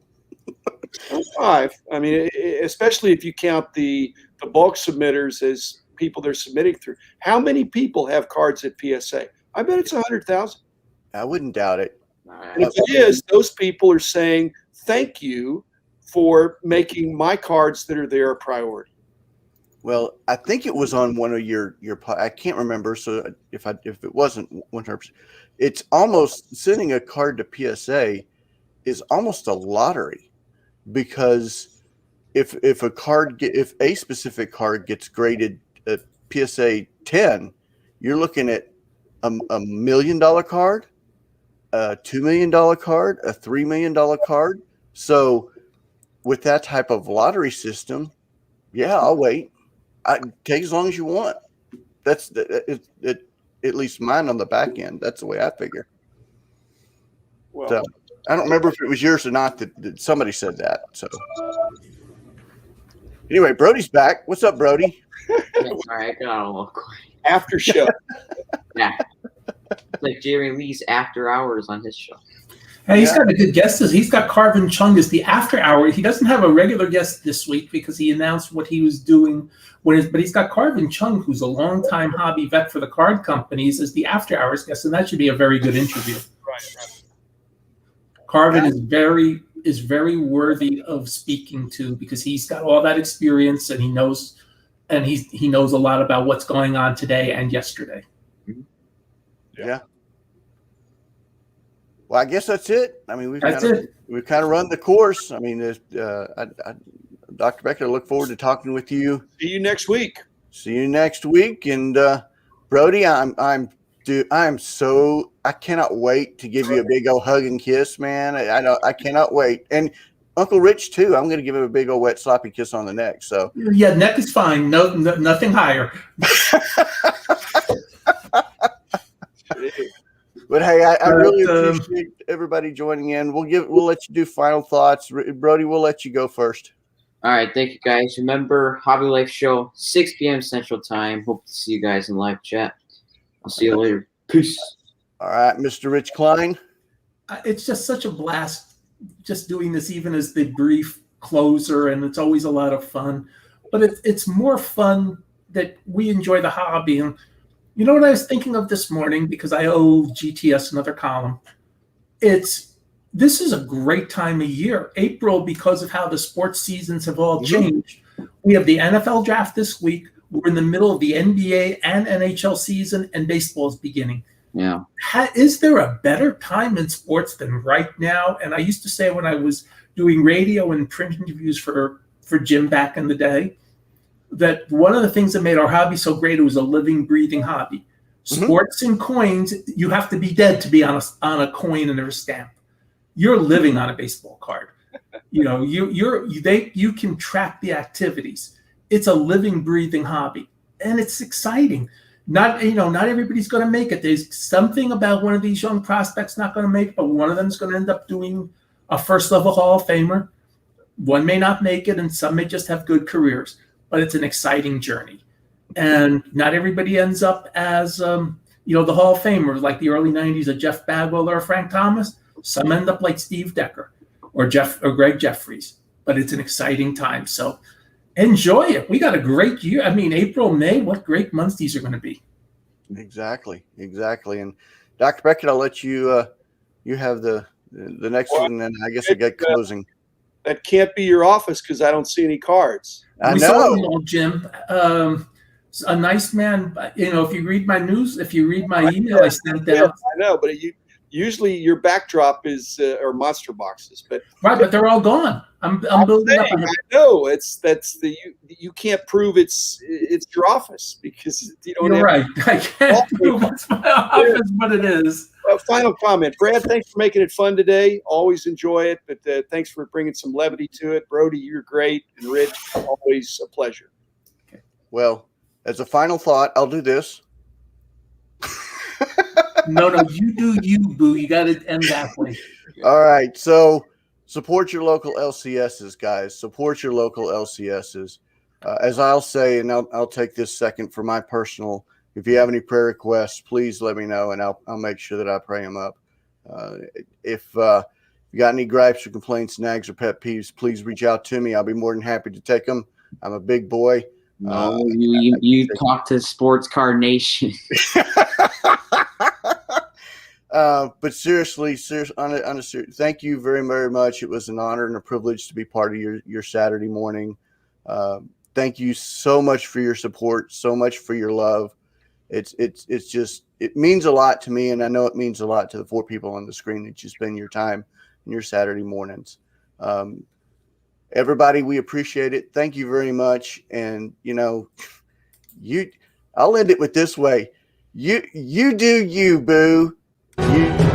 5. I mean, especially if you count the bulk submitters as people they're submitting through. How many people have cards at PSA? I bet it's 100,000. I wouldn't doubt it. And if it is, those people are saying, thank you for making my cards that are there a priority. Well, I think it was on one of your I can't remember. So if it wasn't 100%, it's almost sending a card to PSA is almost a lottery, because if a specific card gets graded at PSA 10, you're looking at a $1 million card, a $2 million card, a $3 million card. So with that type of lottery system, yeah, I'll wait. Take as long as you want. That's at least mine on the back end. That's the way I figure. Well, so I don't remember if it was yours or not that somebody said that. So anyway, Brody's back. What's up, Brody? All right, got a little quiet. After show. Yeah. It's like Jerry Lee's after hours on his show. And he's got a good guest. He's got Carvin Chung as the after hour. He doesn't have a regular guest this week because he announced what he was doing. But he's got Carvin Chung, who's a longtime hobby vet for the card companies, as the after hours guest, and that should be a very good interview. Right. Carvin is very worthy of speaking to, because he's got all that experience and he knows a lot about what's going on today and yesterday. Yeah. Well, I guess that's it. I mean, we've kind of run the course. I mean, Dr. Becker, I look forward to talking with you. See you next week. And Brody, I cannot wait to give you a big old hug and kiss, man. I cannot wait. And Uncle Rich too. I'm going to give him a big old wet sloppy kiss on the neck. So yeah, neck is fine. No, nothing higher. But hey, I really appreciate everybody joining in. We'll let you do final thoughts. Brody, we'll let you go first. All right, thank you guys. Remember, Hobby Life Show, 6 p.m. Central Time. Hope to see you guys in live chat. I'll see you later. Peace. All right, Mr. Rich Klein. It's just such a blast just doing this, even as the brief closer, and it's always a lot of fun. But it's more fun that we enjoy the hobby. And you know what I was thinking of this morning, because I owe GTS another column. This is a great time of year. April, because of how the sports seasons have all changed. We have the NFL draft this week. We're in the middle of the NBA and NHL season, and baseball is beginning. Yeah. Is there a better time in sports than right now? And I used to say, when I was doing radio and print interviews for Jim back in the day, that one of the things that made our hobby so great, it was a living, breathing hobby. Sports and coins, you have to be dead to be on a coin and a stamp. You're living on a baseball card. You know, you can track the activities. It's a living, breathing hobby, and it's exciting. Not everybody's going to make it. There's something about one of these young prospects not going to make it, but one of them is going to end up doing a first-level Hall of Famer. One may not make it, and some may just have good careers. But it's an exciting journey, and not everybody ends up as the Hall of Famers, like the early '90s of Jeff Bagwell or Frank Thomas. Some end up like Steve Decker or Greg Jeffries. But it's an exciting time, so enjoy it. We got a great year. I mean, April, May, what great months these are going to be. Exactly. And Dr. Beckett, I'll let you you have the next one, and then I guess I get closing. That can't be your office because I don't see any cards. I We know. saw them all, Jim. A nice man. If you read my news, if you read my email I sent out. I know, but usually your backdrop is are monster boxes, but They're all gone. I'm building up. I know you can't prove it's your office because you don't. You're right. I can't prove it's my office, but it is. Final comment, Brad. Thanks for making it fun today. Always enjoy it, but thanks for bringing some levity to it. Brody, you're great, and Rich, always a pleasure. Okay. Well, as a final thought, I'll do this. No, you do you, boo. You got to end that way. All right. So support your local LCSs, guys. Support your local LCSs. As I'll say, and I'll take this second for my personal. If you have any prayer requests, please let me know, and I'll make sure that I pray them up. If you got any gripes or complaints, nags, or pet peeves, please reach out to me. I'll be more than happy to take them. I'm a big boy. No, you talk to Sports Card Nation. But seriously, thank you very, very much. It was an honor and a privilege to be part of your Saturday morning. Thank you so much for your support, so much for your love. It means a lot to me, and I know it means a lot to the 4 people on the screen that you spend your time in your Saturday mornings. Everybody, we appreciate it. Thank you very much. And I'll end it with this way. You do you, boo. You